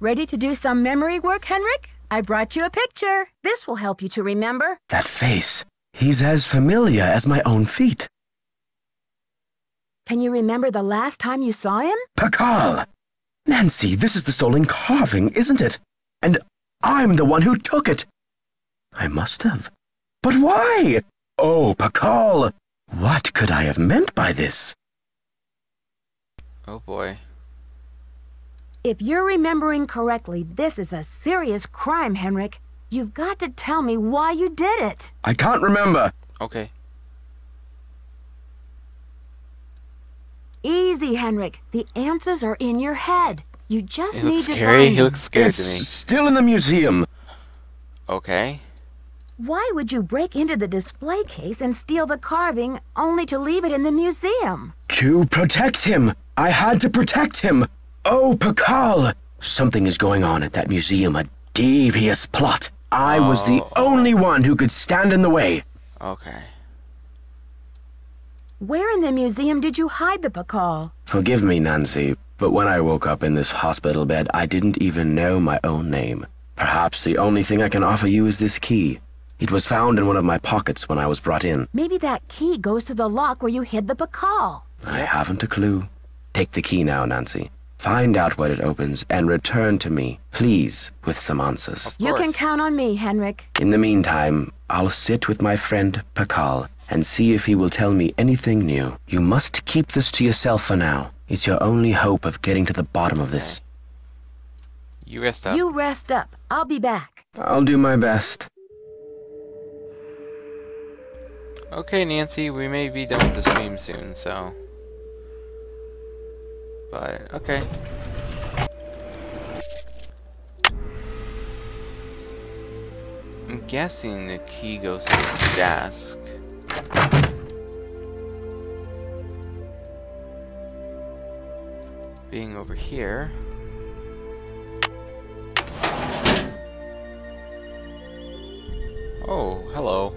Ready to do some memory work, Henrik? I brought you a picture. This will help you to remember. That face. He's as familiar as my own feet. Can you remember the last time you saw him? Pakal! Nancy, this is the stolen carving, isn't it? And I'm the one who took it. I must have. But why? Oh, Pakal! What could I have meant by this? Oh boy. If you're remembering correctly, this is a serious crime, Henrik. You've got to tell me why you did it. I can't remember. Okay. Easy, Henrik. The answers are in your head. You just need to scary. find He them. looks scared It's to me. still in the museum. Okay. Why would you break into the display case and steal the carving only to leave it in the museum? To protect him. I had to protect him. Oh, Pakal! Something is going on at that museum, a devious plot. I was the only one who could stand in the way. Okay. Where in the museum did you hide the Pakal? Forgive me, Nancy, but when I woke up in this hospital bed, I didn't even know my own name. Perhaps the only thing I can offer you is this key. It was found in one of my pockets when I was brought in. Maybe that key goes to the lock where you hid the Pakal. I haven't a clue. Take the key now, Nancy. Find out what it opens and return to me, please, with some answers. You can count on me, Henrik. In the meantime, I'll sit with my friend Pakal and see if he will tell me anything new. You must keep this to yourself for now. It's your only hope of getting to the bottom of this. You rest up. You rest up. I'll be back. I'll do my best. Okay, Nancy, we may be done with the stream soon, so... But, okay. I'm guessing the key goes to this desk. Being over here. Oh, hello.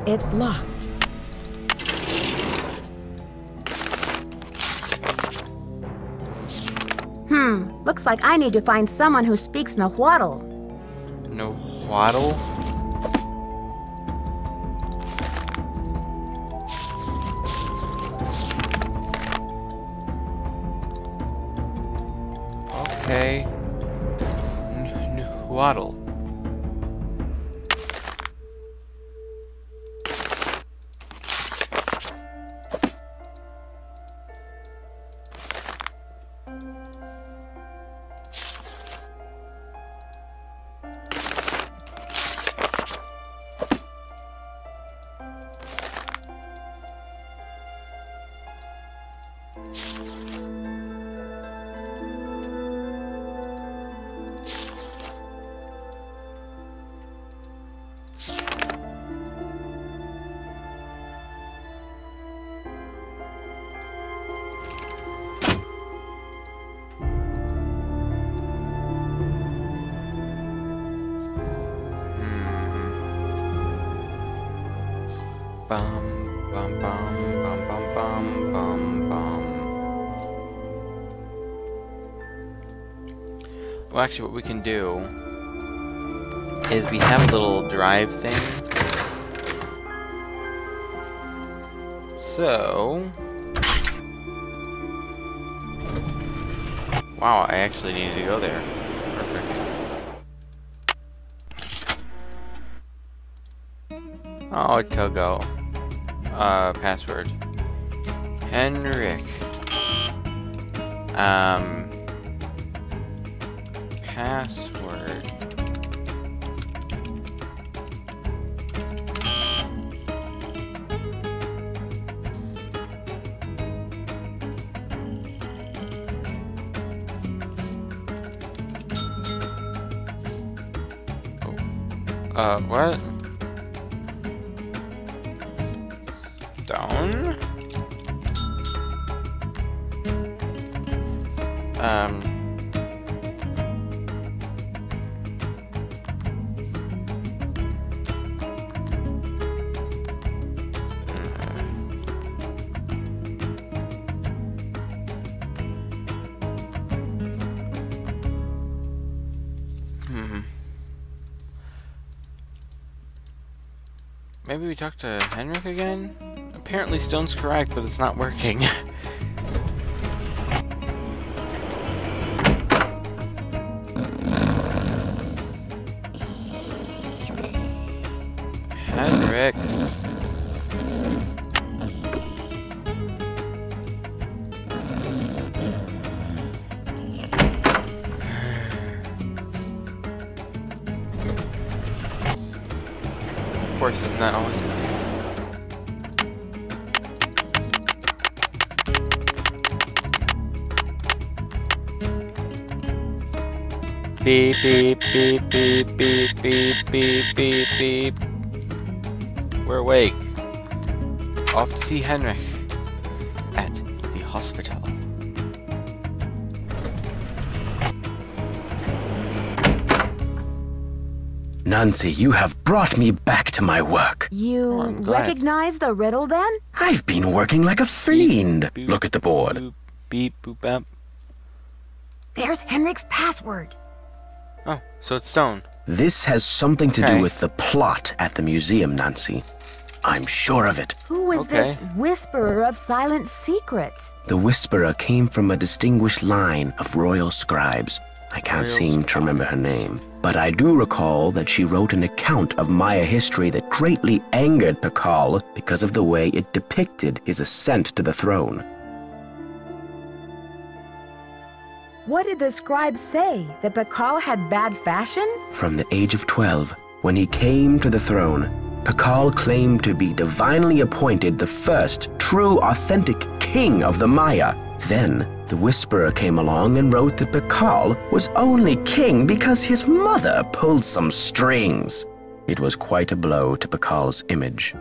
It's locked. Looks like I need to find someone who speaks Nahuatl. Nahuatl? Okay. Nahuatl. Bum, bum, bum, bum, bum, bum, bum, bum. Well, actually, what we can do is we have a little drive thing. So... Wow, I actually needed to go there. Perfect. Oh, Togo. Password. Henrik. Password. What? Stone? Maybe we talk to Henrik again? Apparently Stone's correct, but it's not working. Henrik. Of course, isn't that always the case? Beep, beep, beep, beep, beep, beep, beep, beep, beep. We're awake. off to see Henrik at the hospital. Nancy, you have brought me back to my work. You recognize the riddle, then? I've been working like a fiend. Beep, Look at the board. Boop, beep, boop, bap. There's Henrik's password. Oh, so it's stone. This has something to do with the plot at the museum, Nancy. I'm sure of it. Who is this whisperer of silent secrets? The whisperer came from a distinguished line of royal scribes. I can't seem to remember her name, but I do recall that she wrote an account of Maya history that greatly angered Pakal because of the way it depicted his ascent to the throne. What did the scribe say? That Pakal had bad fashion? From the age of 12, when he came to the throne, Pakal claimed to be divinely appointed the first true authentic king of the Maya. Then, the whisperer came along and wrote that Pakal was only king because his mother pulled some strings. It was quite a blow to Pakal's image.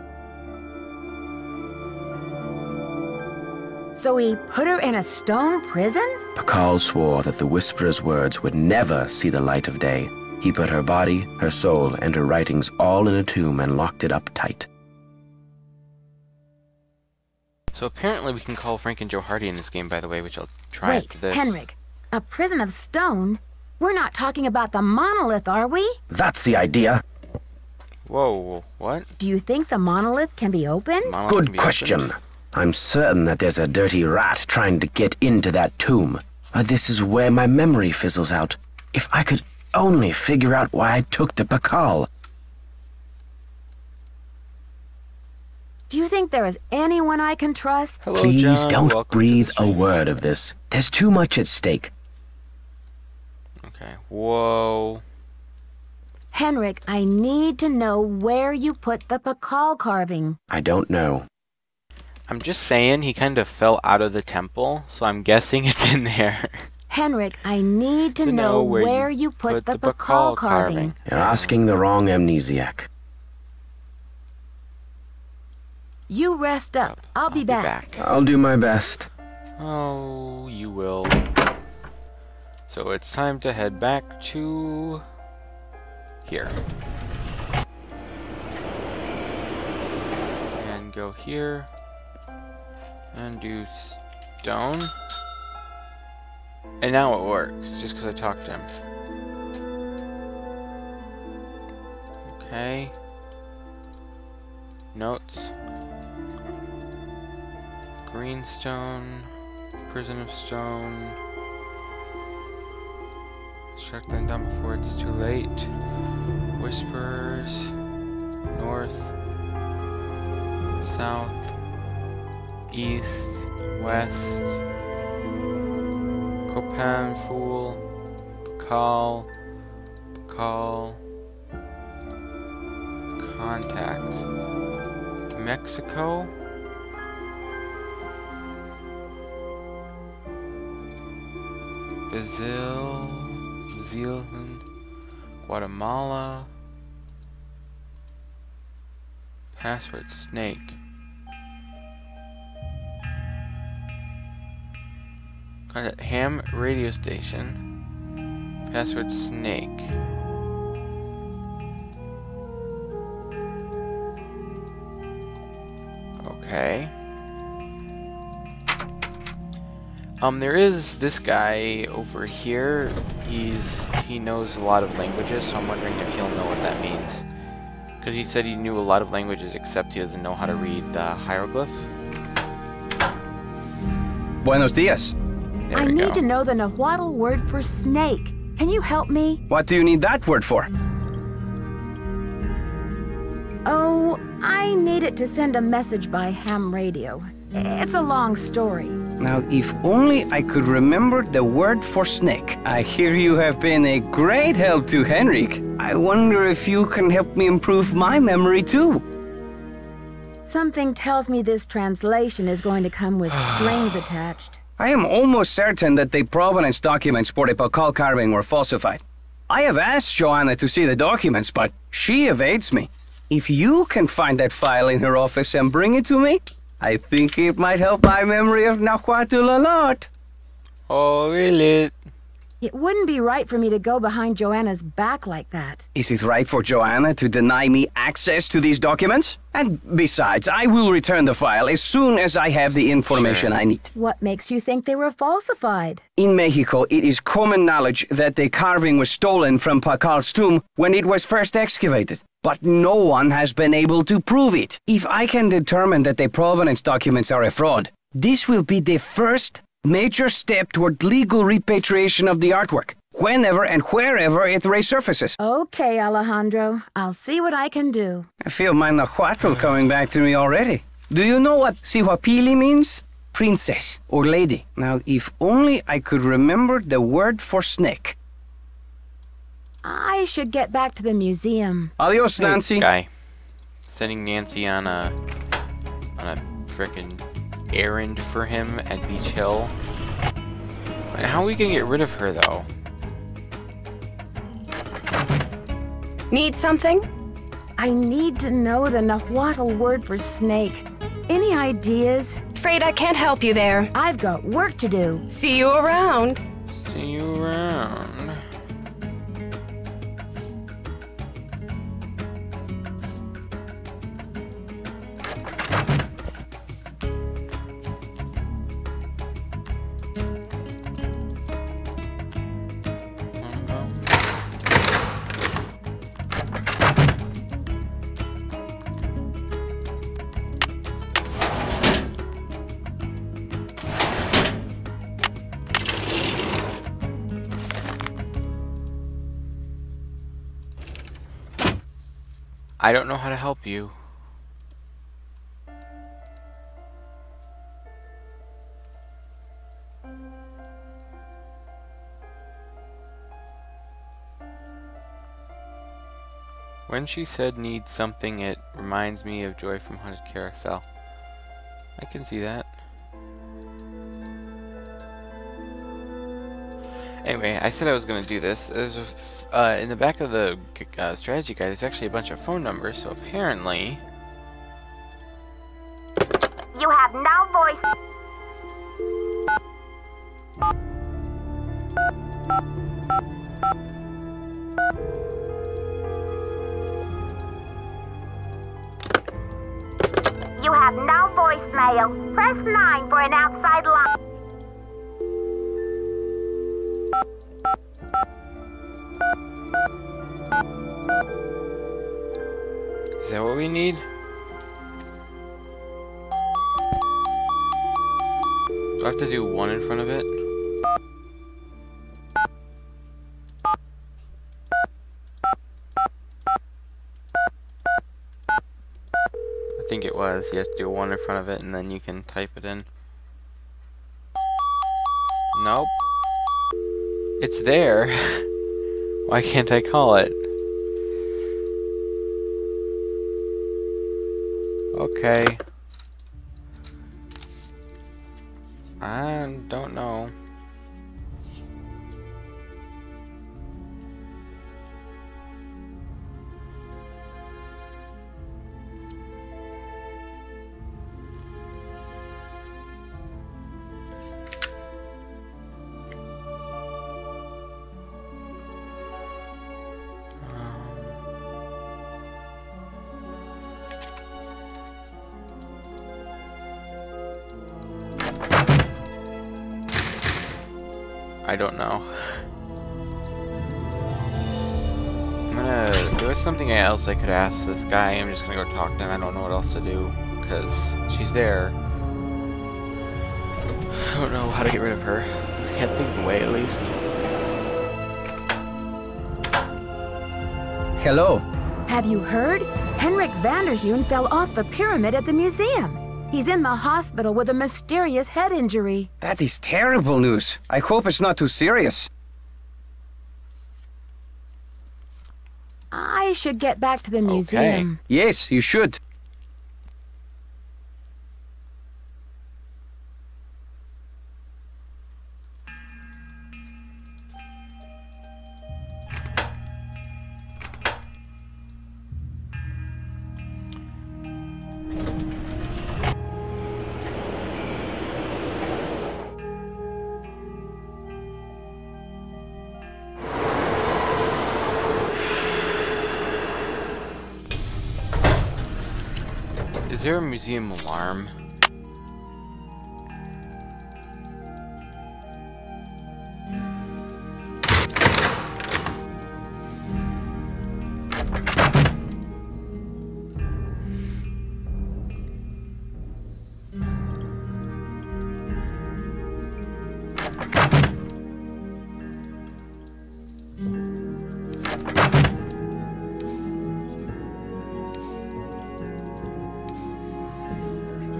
So he put her in a stone prison? Pakal swore that the whisperer's words would never see the light of day. He put her body, her soul, and her writings all in a tomb and locked it up tight. So apparently we can call Frank and Joe Hardy in this game, by the way, which I'll try after this. Henrik, a prison of stone? We're not talking about the monolith, are we? That's the idea. Whoa, what? Do you think the monolith can be opened? Good question. I'm certain that there's a dirty rat trying to get into that tomb. This is where my memory fizzles out. If I could only figure out why I took the Pakal. Do you think there is anyone I can trust? Hello, Please John. don't Welcome breathe a word of this. There's too much at stake. Okay, whoa. Henrik, I need to know where you put the Pakal carving. I don't know. I'm just saying he kind of fell out of the temple, so I'm guessing it's in there. Henrik, I need to know where you put the Pakal carving. You're asking the wrong amnesiac. You rest up. I'll be back. I'll do my best. Oh, you will. So it's time to head back to here. And go here. And do stone. And now it works, just because I talked to him. Okay. Notes. Greenstone. Prison of Stone. Strike them down before it's too late. Whisperers. North. South. East. West. Copan, Fool. Pakal. Pakal. Contacts. Mexico. Brazil, New Zealand, Guatemala. Password snake. Got it. Ham radio station. Password snake. Okay. There is this guy over here. He knows a lot of languages, so I'm wondering if he'll know what that means. Because he said he knew a lot of languages, except he doesn't know how to read the hieroglyph. Buenos dias. I need to know the Nahuatl word for snake. Can you help me? What do you need that word for? Oh, I need it to send a message by ham radio. It's a long story. Now, if only I could remember the word for snake. I hear you have been a great help to Henrik. I wonder if you can help me improve my memory too. Something tells me this translation is going to come with strings attached. I am almost certain that the provenance documents for the Pakal carving were falsified. I have asked Joanna to see the documents, but she evades me. If you can find that file in her office and bring it to me, I think it might help my memory of Nahuatl a lot. Oh, really? It wouldn't be right for me to go behind Joanna's back like that. Is it right for Joanna to deny me access to these documents? And besides, I will return the file as soon as I have the information I need. What makes you think they were falsified? In Mexico, it is common knowledge that the carving was stolen from Pacal's tomb when it was first excavated. But no one has been able to prove it. If I can determine that the provenance documents are a fraud, this will be the first major step toward legal repatriation of the artwork, whenever and wherever it resurfaces. Okay, Alejandro. I'll see what I can do. I feel my Nahuatl coming back to me already. Do you know what Sihuapili means? Princess or lady. Now, if only I could remember the word for snake. I should get back to the museum. Adios, Nancy. Hey, guy. Sending Nancy on a frickin' errand for him at Beach Hill. And how are we gonna get rid of her, though? Need something? I need to know the Nahuatl word for snake. Any ideas? Afraid I can't help you there. I've got work to do. See you around. See you around. I don't know how to help you. When she said need something, it reminds me of Joy from Haunted Carousel. I can see that. Anyway, I said I was going to do this. There's a, in the back of the strategy guide, there's actually a bunch of phone numbers, so apparently... You have no voice. You have no voicemail. Press 9 for an outside line. Is that what we need? Do I have to do one in front of it? I think it was. You have to do one in front of it and then you can type it in. Nope. It's there. Why can't I call it? Okay. I don't know. I don't know. There was something else I could ask this guy. I'm just gonna go talk to him. I don't know what else to do because she's there. I don't know how to get rid of her. I can't think of a way, at least. Hello. Have you heard? Henrik Vanderheun fell off the pyramid at the museum. He's in the hospital with a mysterious head injury. That is terrible news. I hope it's not too serious. I should get back to the museum. Yes, you should. there a museum alarm?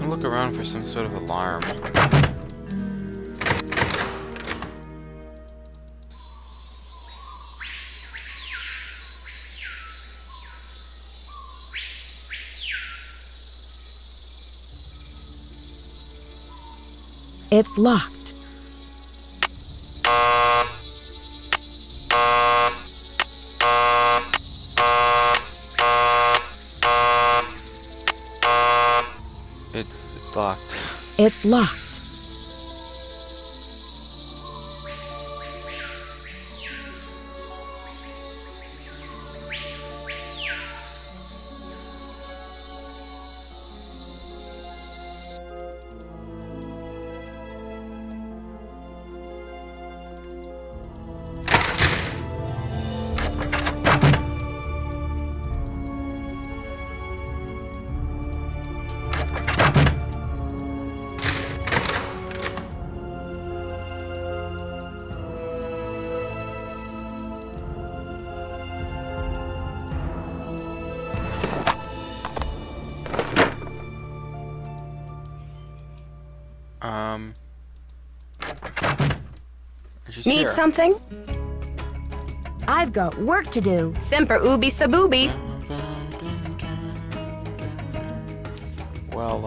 Look around for some sort of alarm. It's locked. It's locked. It's locked. Need something? I've got work to do. Semper ubi sabooby. Well,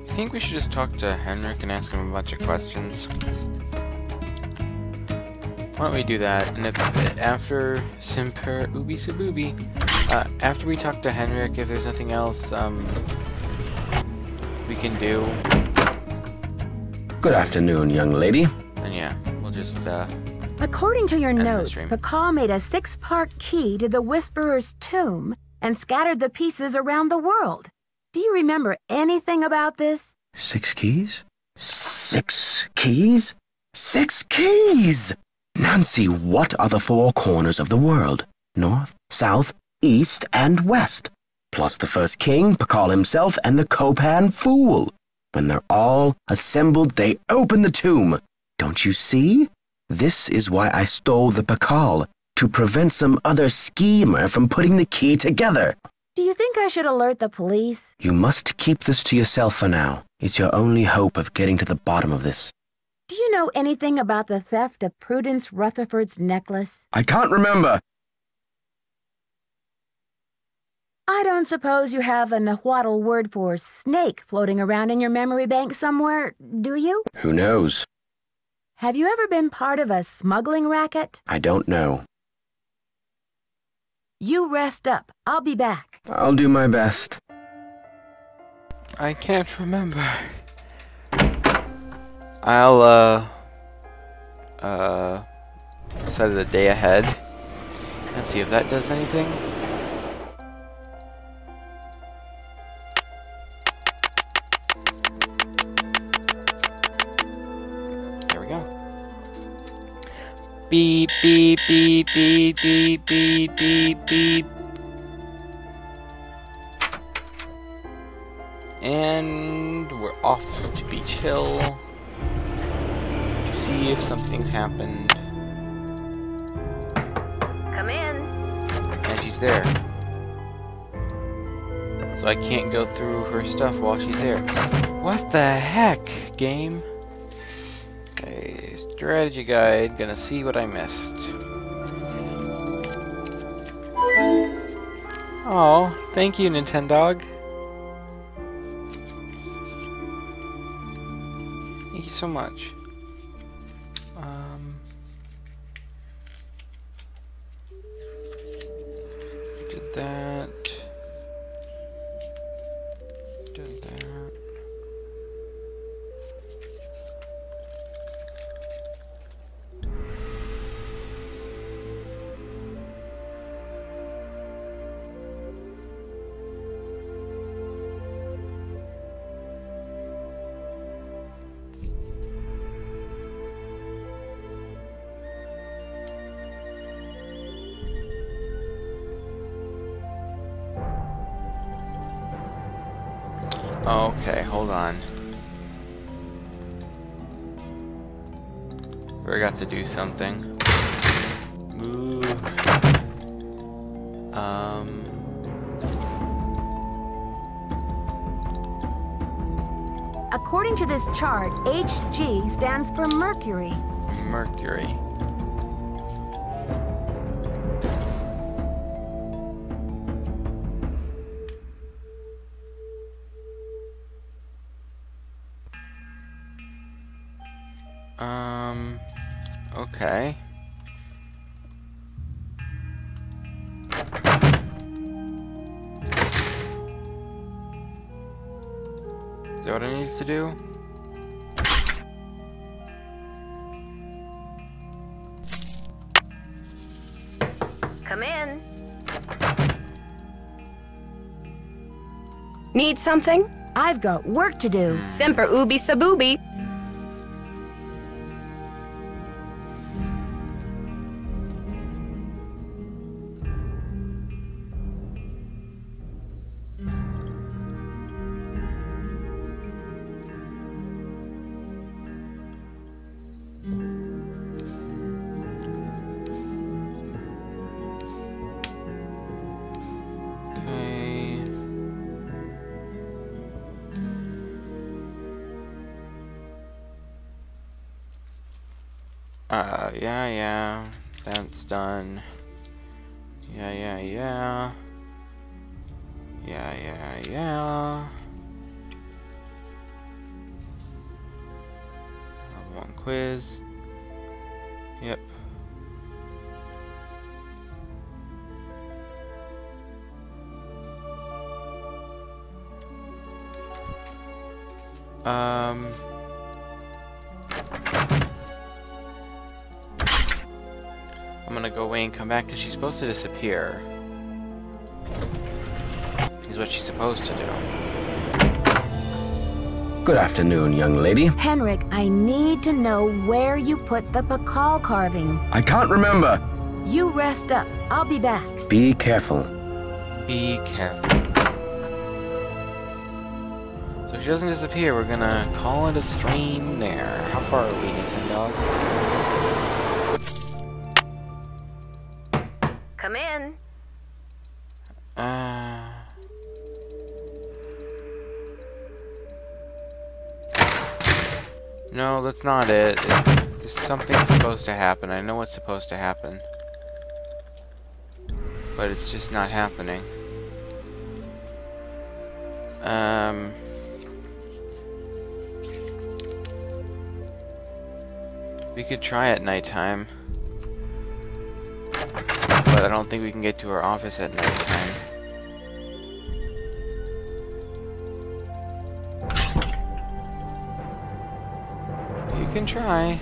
I think we should just talk to Henrik and ask him a bunch of questions. Why don't we do that? And if after Semper ubi sabooby, after we talk to Henrik, if there's nothing else we can do. Good afternoon, young lady. Then yeah, we'll just According to your end the notes, stream. Pakal made a 6-part key to the Whisperer's tomb and scattered the pieces around the world. Do you remember anything about this? 6 keys? 6 keys? 6 keys! Nancy, what are the 4 corners of the world? North, south, east, and west. Plus the first king, Pakal himself, and the Copan fool. When they're all assembled, they open the tomb. Don't you see? This is why I stole the Pakal, to prevent some other schemer from putting the key together. Do you think I should alert the police? You must keep this to yourself for now. It's your only hope of getting to the bottom of this. Do you know anything about the theft of Prudence Rutherford's necklace? I can't remember. I don't suppose you have a Nahuatl word for snake floating around in your memory bank somewhere, do you? Who knows? Have you ever been part of a smuggling racket? I don't know. You rest up. I'll be back. I'll do my best. I can't remember. I'll set it a day ahead and see if that does anything. There we go. Beep beep beep beep beep beep beep beep. And we're off to Beach Hill to see if something's happened. Come in. And she's there. So I can't go through her stuff while she's there. What the heck, game? A strategy guide, gonna see what I missed. Oh, thank you, Nintendog. Thank you so much. Did that. Did that. Okay, hold on. Forgot to do something. Move. According to this chart, HG stands for Mercury. Mercury. Okay. Is that what I need to do? Come in. Need something? I've got work to do. Semper ubi sabubi. Yeah, that's done. Yeah. One quiz. Yep. I'm gonna go away and come back because she's supposed to disappear. Is what she's supposed to do. Good afternoon, young lady. Henrik, I need to know where you put the Pakal carving. I can't remember. You rest up. I'll be back. Be careful. Be careful. So if she doesn't disappear, we're gonna call it a stream there. How far are we, Nintendo? Come in. No, that's not it. Something's supposed to happen. I know what's supposed to happen. But it's just not happening. We could try at nighttime. But I don't think we can get to her office at nighttime. You can try.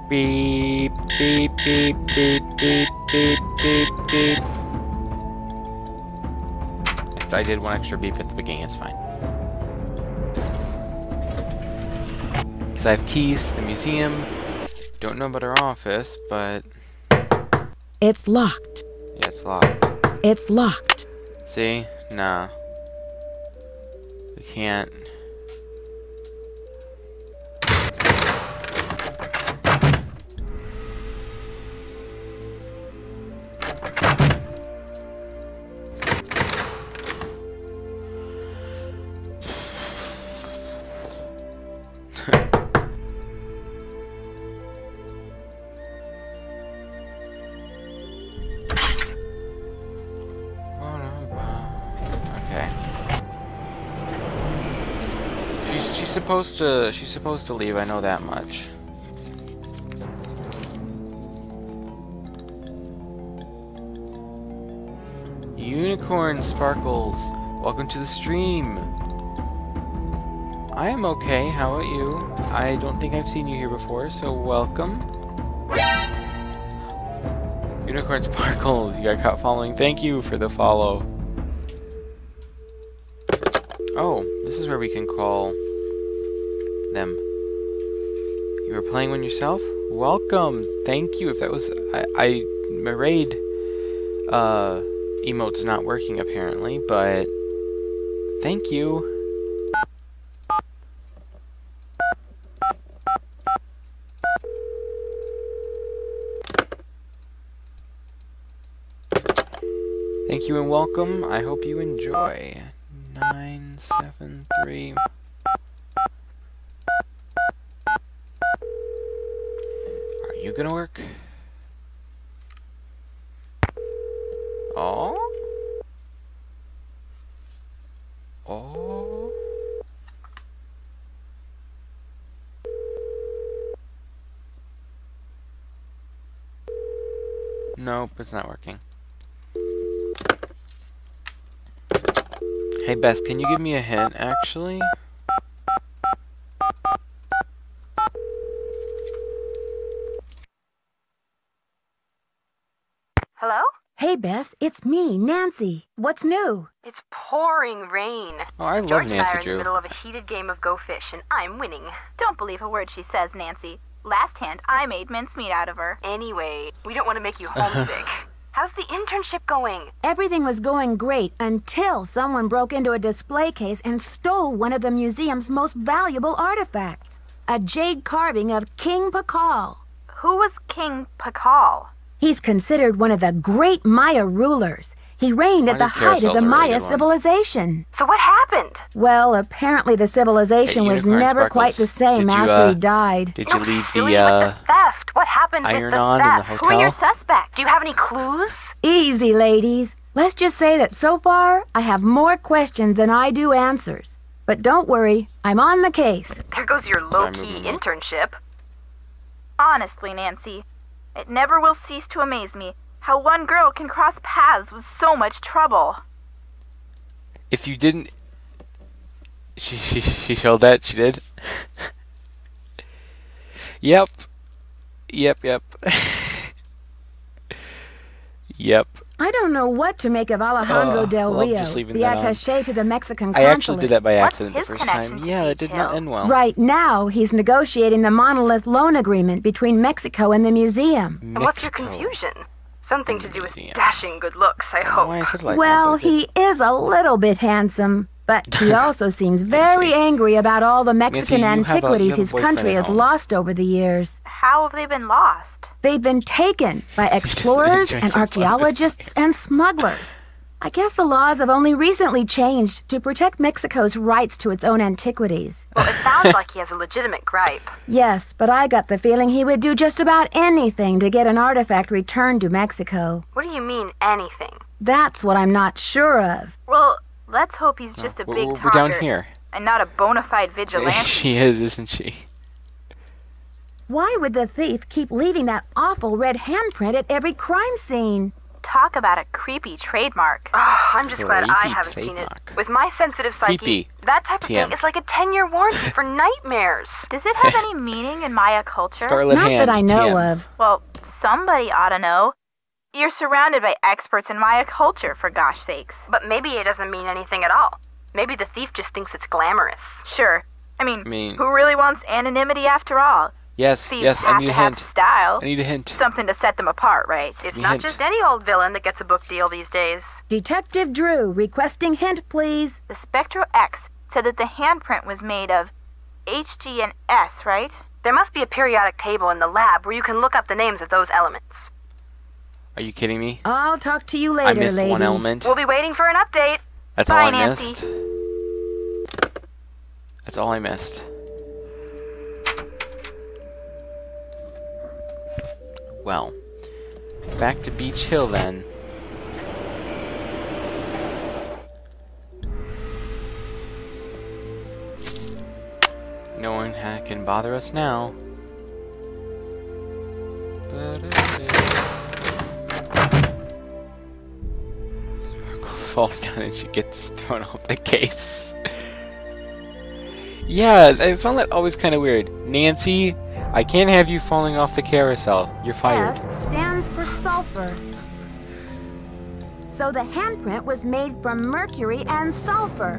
Beep, beep, beep, beep, beep, beep, beep, beep. I did one extra beep at the beginning, it's fine. Because I have keys to the museum. Don't know about her office, but... It's locked. Yeah, it's locked. It's locked. See? Nah. We can't... She's supposed to leave. I know that much. Unicorn Sparkles, welcome to the stream. I am okay. How about you? I don't think I've seen you here before, so welcome. Unicorn Sparkles, you got caught following. Thank you for the follow. Oh, this is where we can call them. You were playing one yourself? Welcome. Thank you. If that was my raid emote's not working apparently, but thank you. Thank you and welcome. I hope you enjoy. 973. Are you gonna work? Oh? Oh? Nope, it's not working. Hey Bess, can you give me a hint, actually? Hello? Hey Bess, it's me, Nancy. What's new? It's pouring rain. Oh, I love George and I Nancy are in Drew. the middle of a heated game of Go Fish, and I'm winning. Don't believe a word she says, Nancy. Last hand, I made mincemeat out of her. Anyway, we don't want to make you homesick. How's the internship going? Everything was going great until someone broke into a display case and stole one of the museum's most valuable artifacts. A jade carving of King Pakal. Who was King Pakal? He's considered one of the great Maya rulers. He reigned at the height of the Maya civilization. So what happened? Well, apparently the civilization was never quite the same after he died. Did you leave the theft? What happened with iron the on theft? in the hotel? Who are your suspects? Do you have any clues? Easy, ladies. Let's just say that so far, I have more questions than I do answers. But don't worry, I'm on the case. There goes your low-key internship. Honestly, Nancy, it never will cease to amaze me how one girl can cross paths with so much trouble. If you didn't... She showed that? She did? Yep. Yep. Yep. I don't know what to make of Alejandro Del well, Rio, just leaving the that on. attaché to the Mexican I consulate. actually did that by accident the first time. Yeah, it did not end well. Right now, he's negotiating the monolith loan agreement between Mexico and the museum. And what's your confusion? Something to do with dashing good looks, I hope. Why I said like Well, he is a little bit handsome, but he also seems very angry about all the Mexican antiquities his country has lost over the years. How have they been lost? They've been taken by explorers and archaeologists and smugglers. I guess the laws have only recently changed to protect Mexico's rights to its own antiquities. Well, it sounds like he has a legitimate gripe. Yes, but I got the feeling he would do just about anything to get an artifact returned to Mexico. What do you mean, anything? That's what I'm not sure of. Well, let's hope he's just a big talker. We're down here. And not a bona fide vigilante. She is, isn't she? Why would the thief keep leaving that awful red handprint at every crime scene? Talk about a creepy trademark. Oh, I'm just glad I haven't seen it. With my sensitive psyche, that type of thing is like a 10-year warranty for nightmares. Does it have any meaning in Maya culture? Scarlet Not Hand, that I know of. Well, somebody ought to know. You're surrounded by experts in Maya culture, for gosh sakes. But maybe it doesn't mean anything at all. Maybe the thief just thinks it's glamorous. Sure. I mean, who really wants anonymity after all? Yes, Thieves I have need to a have hint. style. I need a hint. Something to set them apart, right? It's not just any old villain that gets a book deal these days. Detective Drew, requesting hint, please. The Spectro X said that the handprint was made of Hg and S, right? There must be a periodic table in the lab where you can look up the names of those elements. Are you kidding me? I'll talk to you later, I missed ladies. one element. We'll be waiting for an update. That's Bye, all I Nancy. missed. That's all I missed. Well, back to Beach Hill then. No one can bother us now. Sparkles falls down and she gets thrown off the case. Yeah, I found that always kind of weird. Nancy, I can't have you falling off the carousel. You're fired. S stands for sulfur. So the handprint was made from mercury and sulfur.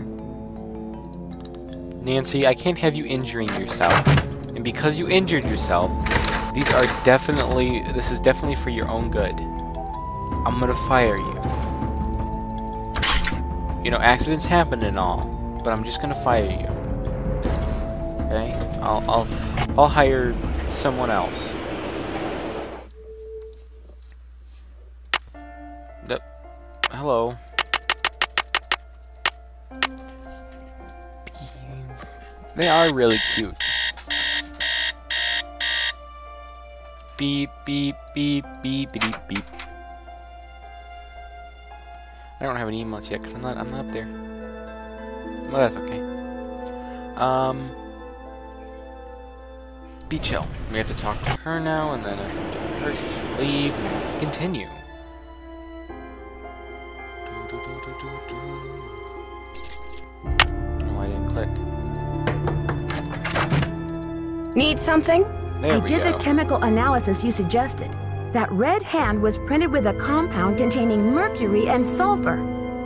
Nancy, I can't have you injuring yourself. And because you injured yourself, this is definitely for your own good. I'm gonna fire you. You know, accidents happen and all, but I'm just gonna fire you. Okay? I'll hire someone else. Hello. They are really cute. Beep, beep, beep, beep, beep, beep. I don't have any emotes yet because I'm not up there. Well, that's okay. Be chill. We have to talk to her now, and then after her, she should leave and continue. No, I didn't click. Need something? I did the chemical analysis you suggested. That red hand was printed with a compound containing mercury and sulfur.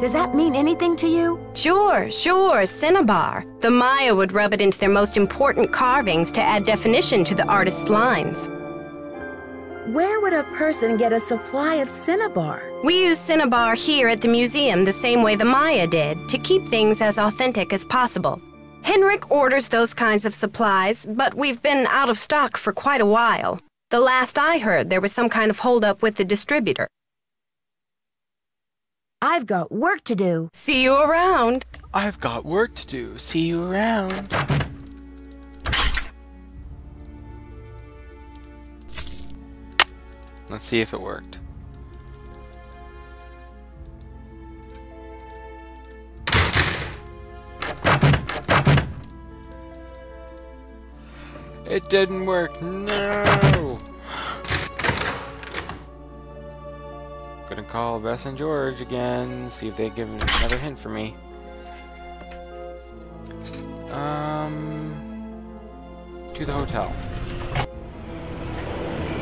Does that mean anything to you? Sure, cinnabar. The Maya would rub it into their most important carvings to add definition to the artist's lines. Where would a person get a supply of cinnabar? We use cinnabar here at the museum the same way the Maya did, to keep things as authentic as possible. Henrik orders those kinds of supplies, but we've been out of stock for quite a while. The last I heard, there was some kind of holdup with the distributor. I've got work to do. See you around. I've got work to do. See you around. Let's see if it worked. It didn't work. No. Gonna call Bess and George again. See if they give another hint for me. To the hotel.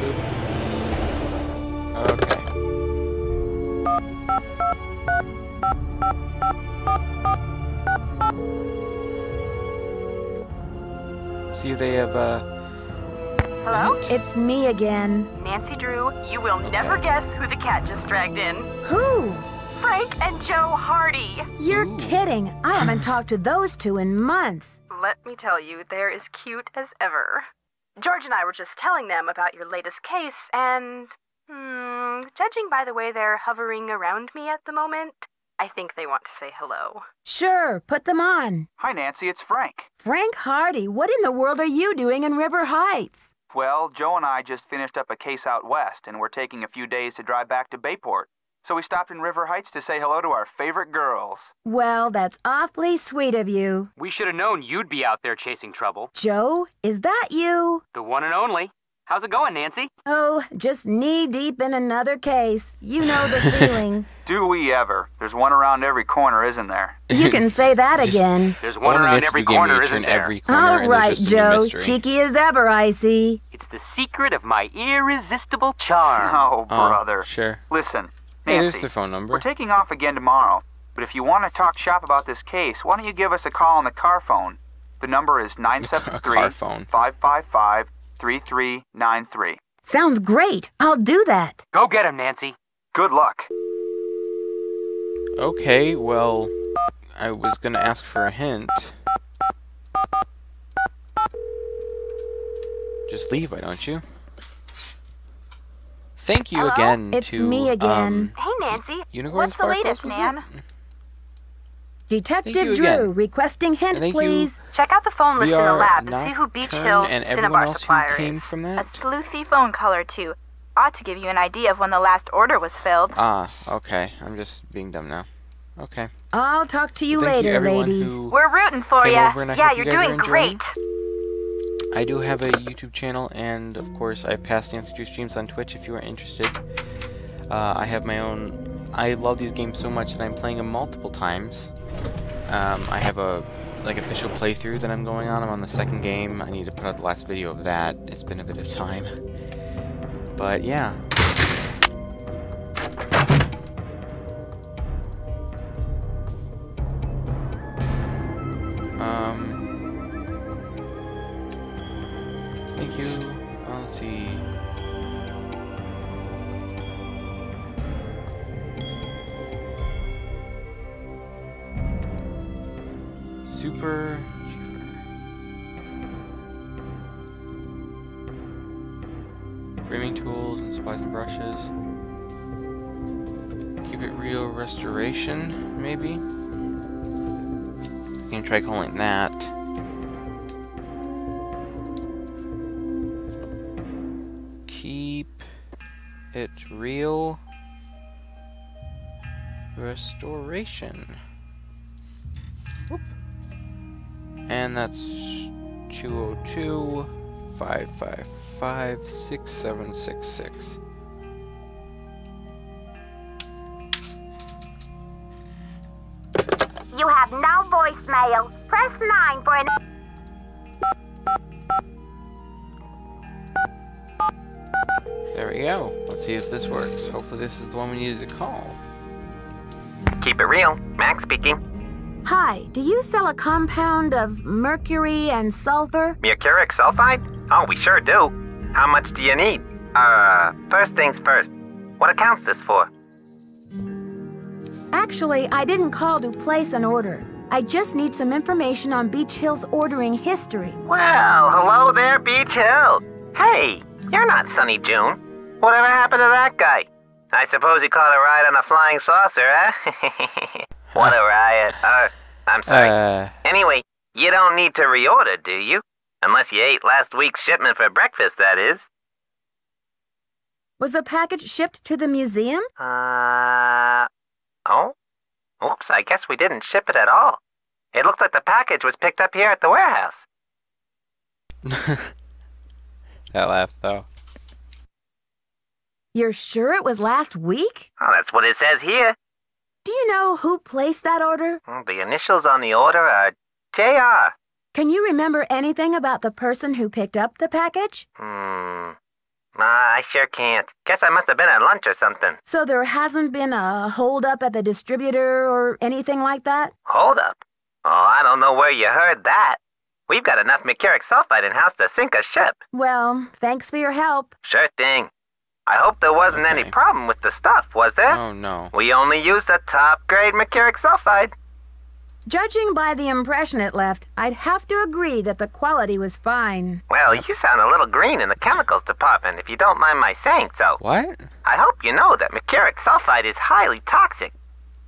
Boop. Okay. See if they have Hello? It's me again. Nancy Drew, you will never guess who the cat just dragged in. Who? Frank and Joe Hardy. You're kidding. I haven't talked to those two in months. Let me tell you, they're as cute as ever. George and I were just telling them about your latest case, and... judging by the way they're hovering around me at the moment, I think they want to say hello. Sure, put them on. Hi, Nancy, it's Frank. Frank Hardy, what in the world are you doing in River Heights? Well, Joe and I just finished up a case out west, and we're taking a few days to drive back to Bayport. So we stopped in River Heights to say hello to our favorite girls. Well, that's awfully sweet of you. We should have known you'd be out there chasing trouble. Joe, is that you? The one and only. How's it going, Nancy? Oh, just knee-deep in another case. You know the feeling. Do we ever? There's one around every corner, isn't there? You can say that again. There's one around every corner, isn't there? All right, Joe. Cheeky as ever, I see. It's the secret of my irresistible charm. Oh, brother. Sure. Listen, Hey, Nancy, there's the phone number. we're taking off again tomorrow, but if you want to talk shop about this case, why don't you give us a call on the car phone? The number is 973-555-3393. Sounds great. I'll do that. Go get him, Nancy. Good luck. Okay, well, I was gonna ask for a hint. Just leave, why don't you? Thank you again It's to me again. Hey, Nancy. Unicorn What's the latest, Sparkles, was man? it? Detective Thank you Drew, again. requesting hint, Thank you. please. Check out the phone list in the VR lab and see who Beach Nocturne Hill's and everyone Cinnabar else supplier who came is. from A that? sleuthy phone caller, too. Ought to give you an idea of when the last order was filled. Ah, okay. I'm just being dumb now. Okay. I'll talk to you Thank you, later, everyone ladies. who We're rooting for came you. over, and I Yeah, hope you you're guys are doing enjoying. great. I do have a YouTube channel, and of course I pass Nancy Drew streams on Twitch if you are interested. I have my own... I love these games so much that I'm playing them multiple times. I have a official playthrough that I'm going on. I'm on the second game. I need to put out the last video of that. It's been a bit of time. But yeah. Thank you. Let's see. Super. Framing tools and supplies and brushes. Keep it real restoration, maybe? You can try calling that. Keep it real restoration. Whoop. And that's 202-555-6766. You have no voicemail. Press 9 for an... There we go. Let's see if this works. Hopefully this is the one we needed to call. Keep it real. Max speaking. Hi, do you sell a compound of mercury and sulfur? Mercuric sulfide? Oh, we sure do. How much do you need? First things first. What account's this for? Actually, I didn't call to place an order. I just need some information on Beach Hill's ordering history. Well, hello there, Beach Hill. Hey, you're not Sunny June. Whatever happened to that guy? I suppose he caught a ride on a flying saucer, huh? What a riot. I'm sorry. Anyway, you don't need to reorder, do you? Unless you ate last week's shipment for breakfast, that is. Was the package shipped to the museum? Oh? Oops, I guess we didn't ship it at all. It looks like the package was picked up here at the warehouse. That laugh, though. You're sure it was last week? Oh, that's what it says here. Do you know who placed that order? The initials on the order are J.R. Can you remember anything about the person who picked up the package? I sure can't. Guess I must have been at lunch or something. So there hasn't been a hold-up at the distributor or anything like that? Hold up? Oh, I don't know where you heard that. We've got enough mercuric sulfide in-house to sink a ship. Well, thanks for your help. Sure thing. I hope there wasn't any problem with the stuff, was there? Oh, no. We only used the top-grade mercuric sulfide. Judging by the impression it left, I'd have to agree that the quality was fine. Well, you sound a little green in the chemicals department, if you don't mind my saying so. What? I hope you know that mercuric sulfide is highly toxic.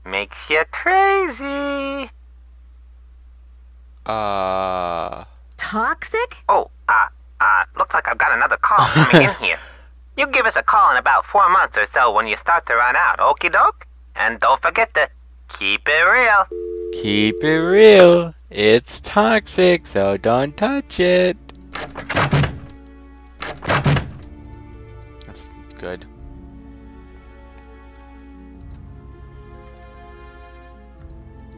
Makes you crazy. Toxic? Oh, looks like I've got another call coming in here. You give us a call in about 4 months or so when you start to run out, okie doke? And don't forget to keep it real. Keep it real. It's toxic, so don't touch it. That's good.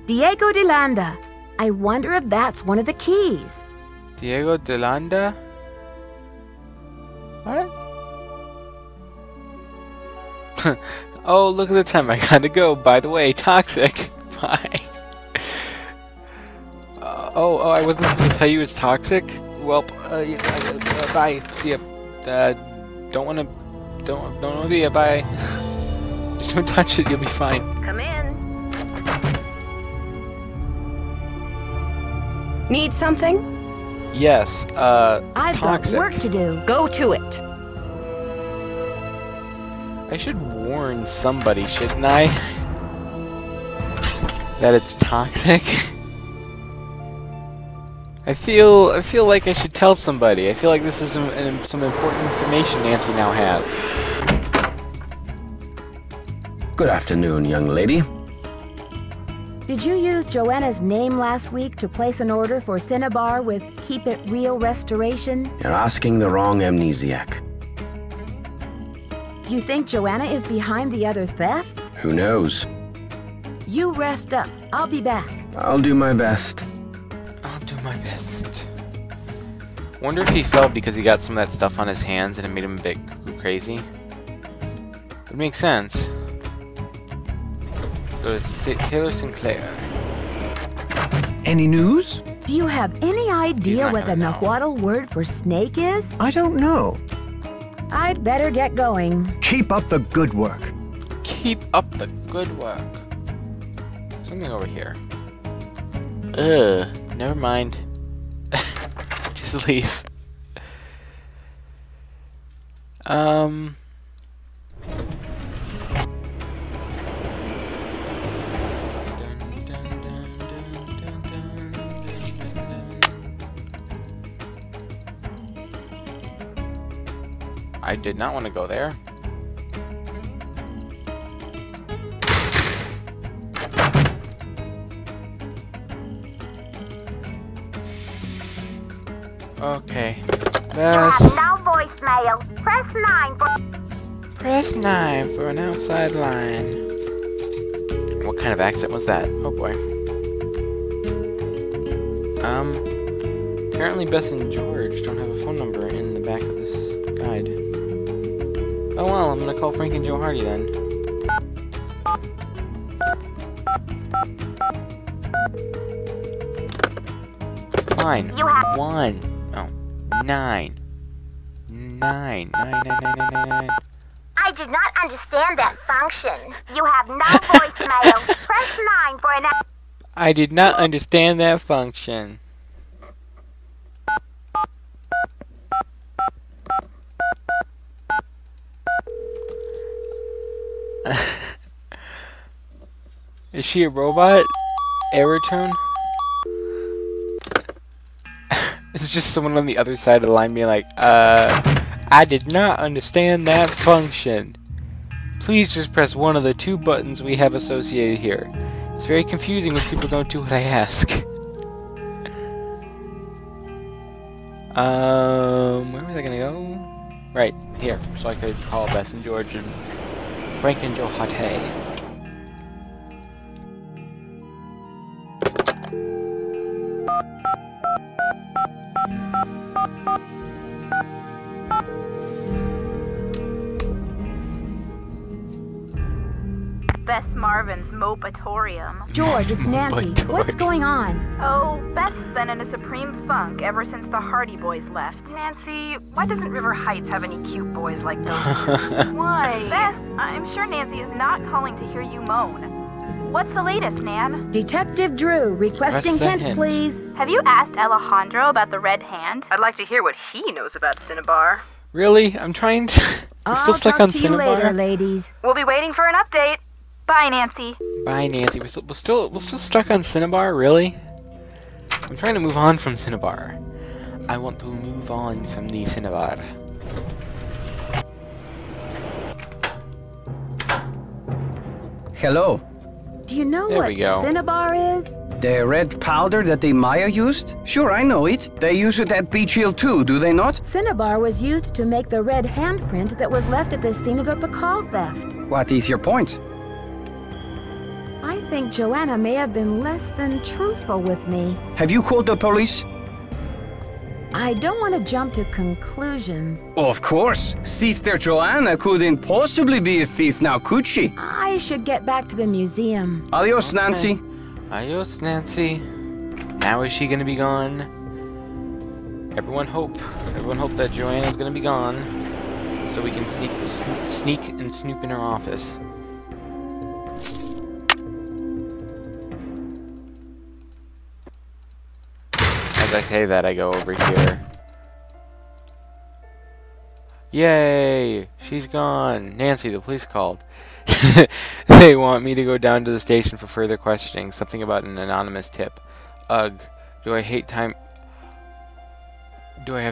Diego de Landa. I wonder if that's one of the keys. Diego de Landa? What? Oh, look at the time. I gotta go. By the way, toxic. Bye. I wasn't supposed to tell you it's toxic? Well, bye. See ya. Don't wanna be ya. Bye. Just don't touch it. You'll be fine. Come in. Need something? Yes, I've toxic. got work to do. Go to it. I should warn somebody, shouldn't I? That it's toxic? I feel like I should tell somebody. I feel like this is some important information Nancy now has. Good afternoon, young lady. Did you use Joanna's name last week to place an order for Cinnabar with Keep It Real Restoration? You're asking the wrong amnesiac. Do you think Joanna is behind the other thefts? Who knows? You rest up. I'll be back. I'll do my best. I'll do my best. Wonder if he fell because he got some of that stuff on his hands and it made him a bit crazy. Would make sense. Go to Taylor Sinclair. Any news? Do you have any idea what the Nahuatl word for snake is? I don't know. I'd better get going. Keep up the good work. Keep up the good work. Something over here. Never mind. Just leave. I did not want to go there. Okay. You have no voicemail. Press 9 for... Press 9 for an outside line. What kind of accent was that? Oh boy. Apparently Bess and George don't have a phone number in the back of this guide. Oh well, I'm gonna call Frank and Joe Hardy then. Fine. You have 1. Oh. 9. 9. I did not understand that function. You have no voicemail. Press 9 for an... I did not understand that function. Is she a robot? Error tone? It's just someone on the other side of the line being like, I did not understand that function. Please just press one of the 2 buttons we have associated here. It's very confusing when people don't do what I ask. Where was I gonna go? Right, here. So I could call Bess and George and Frank and Joe Hate. Bess Marvin's Mopatorium. George, it's Nancy. What's going on? Oh, Bess has been in a supreme funk ever since the Hardy Boys left. Nancy, why doesn't River Heights have any cute boys like those? Why? Bess, I'm sure Nancy is not calling to hear you moan. What's the latest, Nan? Detective Drew, requesting hint, please. Have you asked Alejandro about the Red Hand? I'd like to hear what he knows about Cinnabar. Really? I'm trying to... We're still stuck on Cinnabar? I'll talk to you later, ladies. We'll be waiting for an update. Bye, Nancy. Bye, Nancy. We're still stuck on Cinnabar, really? I'm trying to move on from Cinnabar. I want to move on from the Cinnabar. Hello. Do you know there what Cinnabar is? The red powder that the Maya used? Sure, I know it. They use it at Beach Hill too, do they not? Cinnabar was used to make the red handprint that was left at the scene of the Bacall theft. What is your point? I think Joanna may have been less than truthful with me. Have you called the police? I don't want to jump to conclusions. Of course. Sister Joanna couldn't possibly be a thief now, could she? I should get back to the museum. Adios, Nancy. Adios, Nancy. Now is she gonna be gone? Everyone hope that Joanna's gonna be gone, so we can sneak and snoop in her office. As I say that, I go over here. Yay! She's gone. Nancy, the police called. They want me to go down to the station for further questioning. Something about an anonymous tip. Ugh. Do I have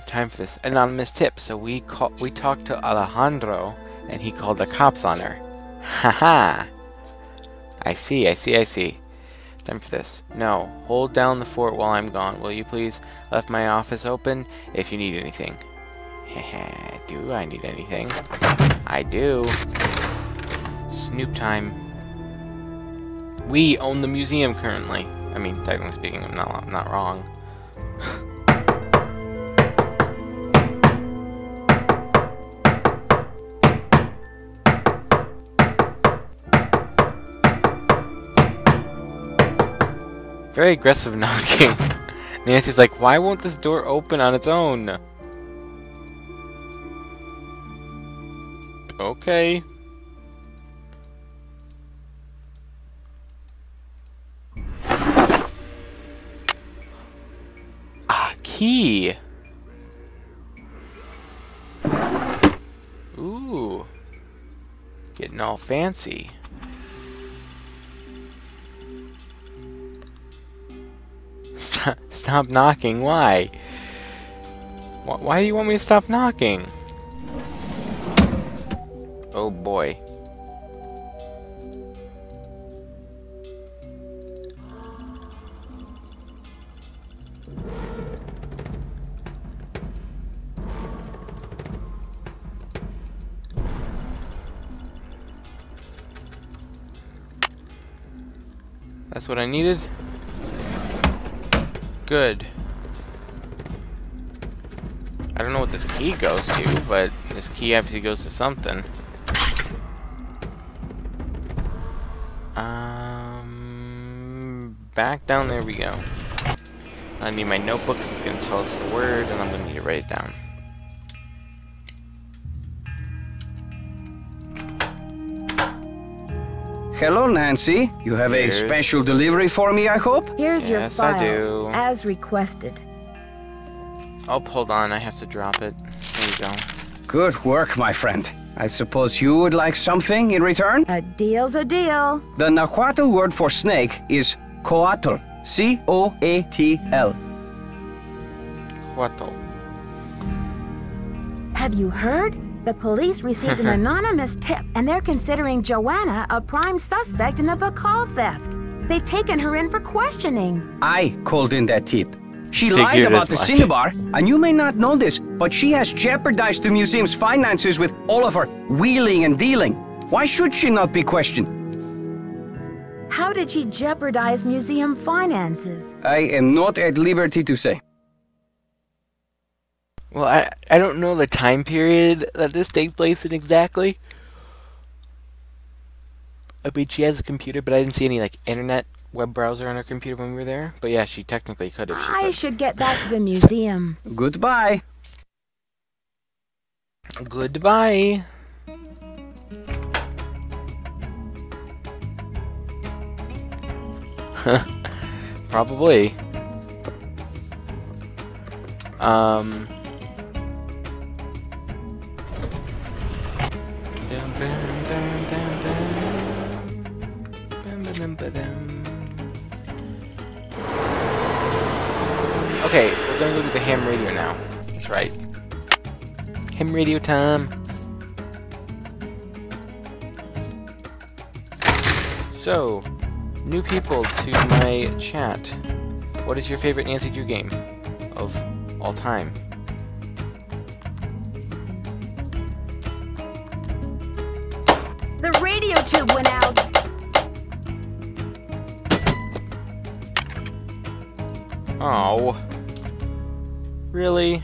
time for this? Anonymous tip. So we talked to Alejandro, and he called the cops on her. Haha. I see. Time for this. No. Hold down the fort while I'm gone, will you please? Left my office open if you need anything. Heh, do I need anything? I do. Snoop time. We own the museum currently. I mean, technically speaking, I'm not wrong. Very aggressive knocking. Nancy's like, why won't this door open on its own? Okay. Ah, key. Ooh. Getting all fancy. Stop knocking. Why? Why do you want me to stop knocking? Oh boy. That's what I needed. Good. I don't know what this key goes to, but this key obviously goes to something. Back down, there we go. I need my notebook, because it's going to tell us the word, and I'm going to need to write it down. Hello, Nancy. You have a special delivery for me, I hope? Here's your file, I do. as requested. Oh, hold on, I have to drop it. There you go. Good work, my friend. I suppose you would like something in return? A deal's a deal. The Nahuatl word for snake is coatl. C-O-A-T-L. Coatl. Have you heard? The police received an anonymous tip, and they're considering Joanna a prime suspect in the Bacall theft. They've taken her in for questioning. I called in that tip. She lied about the cinnabar, and you may not know this, but she has jeopardized the museum's finances with all of her wheeling and dealing. Why should she not be questioned? How did she jeopardize museum finances? I am not at liberty to say. Well, I don't know the time period that this takes place in exactly. I mean, she has a computer, but I didn't see any, like, internet web browser on her computer when we were there. But yeah, she technically could if she could. I should get back to the museum. Goodbye. Goodbye. Probably. Okay, we're gonna go to the ham radio now. That's right. Ham radio time. So, new people to my chat. What is your favorite Nancy Drew game of all time? The radio tube went out. Oh. Really?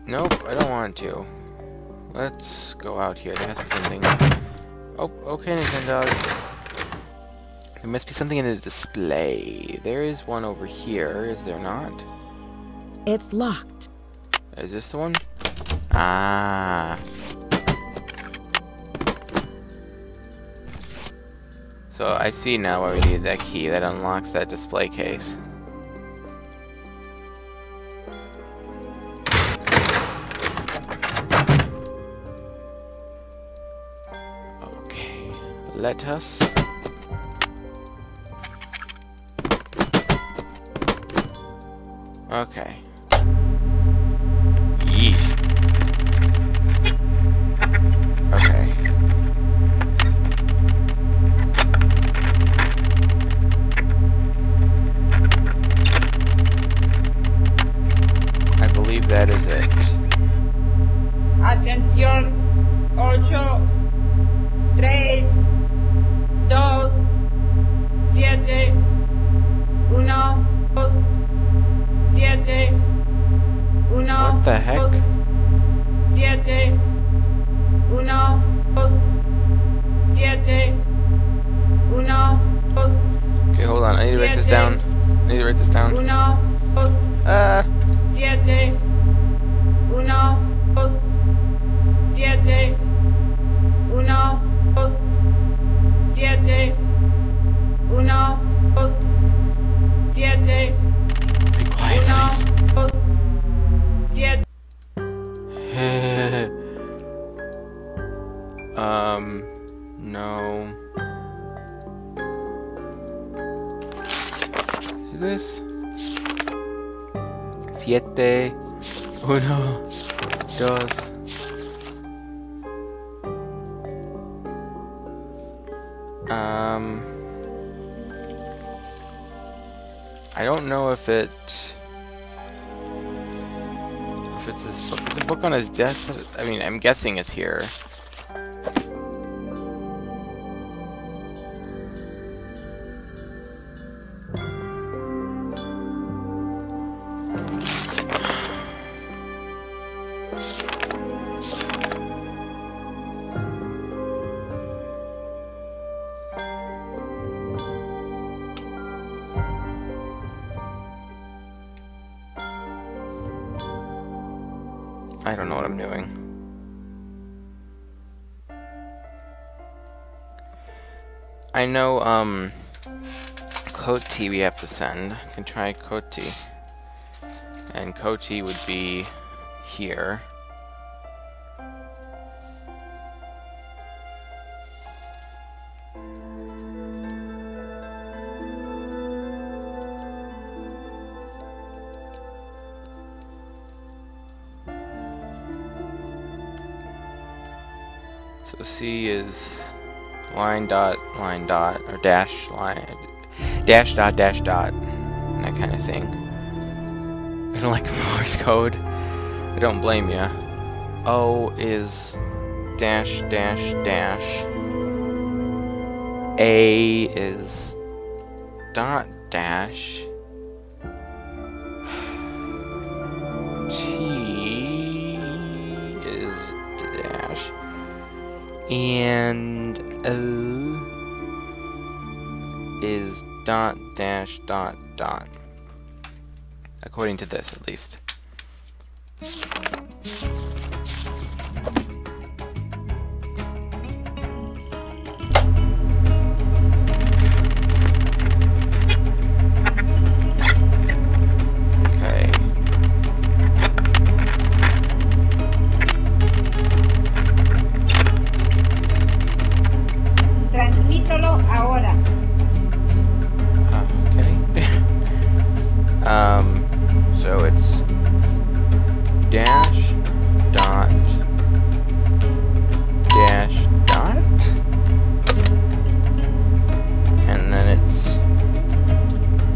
Nope, I don't want to. Let's go out here. There has to be something. Oh, okay, Nintendo. There must be something in the display. There is one over here, is there not? It's locked. Is this the one? Ah. So I see now why we need that key. That unlocks that display case. let us. Okay. Yeesh. Okay. I believe that is it. Atención. 8, 3, 2, 7, 1, 2, 7, 1. What the heck? 7, 1, 2, 7, 1, 2. Okay, hold on. I need to write this down. 1, 2, 7, 1, 2, 7, 1, 2, 7, 1, 2, 7, 1, 2, 7. Be quiet, please. 1, 2, 7. No. Is this? 7, 1, 2. I don't know if it's this book. There's a book on his desk. I mean, I'm guessing it's here. I don't know what I'm doing. I know, Koti we have to send. I can try Koti. And Koti would be here. So C is line dot, or dash line, dash dot, and that kind of thing. I don't like Morse code. I don't blame ya. O is dash, dash, dash. A is dot, dash. T is dash. And O is dot, dash, dot, dot. According to this, at least. Okay. Transmítelo ahora. So it's dash dot dash dot, and then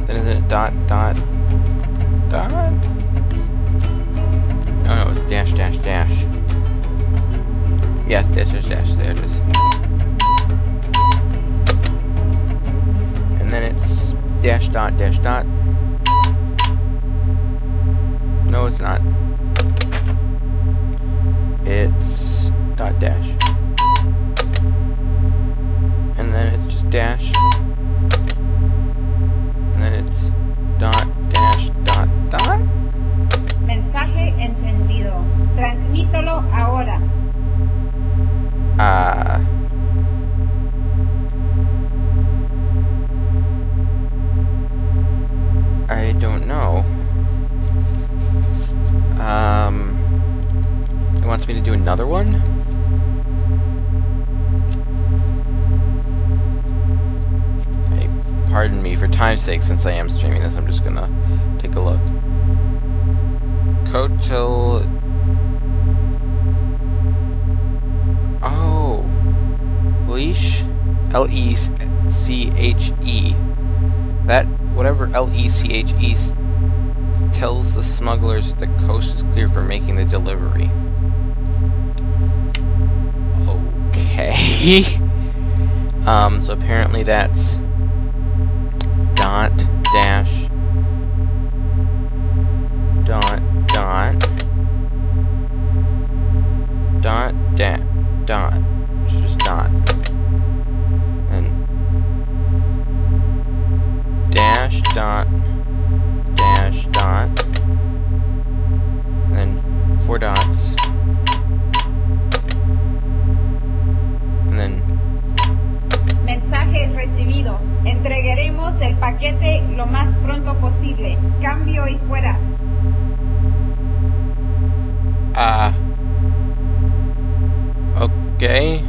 isn't it dot dot dot? No, it's dash dash dash. Yes, dash dash dash. There it is. And then it's dash dot dash dot. No, it's not. It's dot dash. And then it's just dash. And then it's dot dash dot dot. Mensaje encendido. Transmítelo ahora. for time's sake, since I am streaming this, I'm just gonna take a look. Cotil... Oh. Leash? L-E-C-H-E. That, whatever L-E-C-H-E tells the smugglers that the coast is clear for making the delivery. Okay. So apparently that's dot dash dot dot dot dot dot. So just dot and dash dot dash dot and then 4 dots and then Mensaje recibido. Entregaremos el paquete lo más pronto posible. Cambio y fuera. Okay.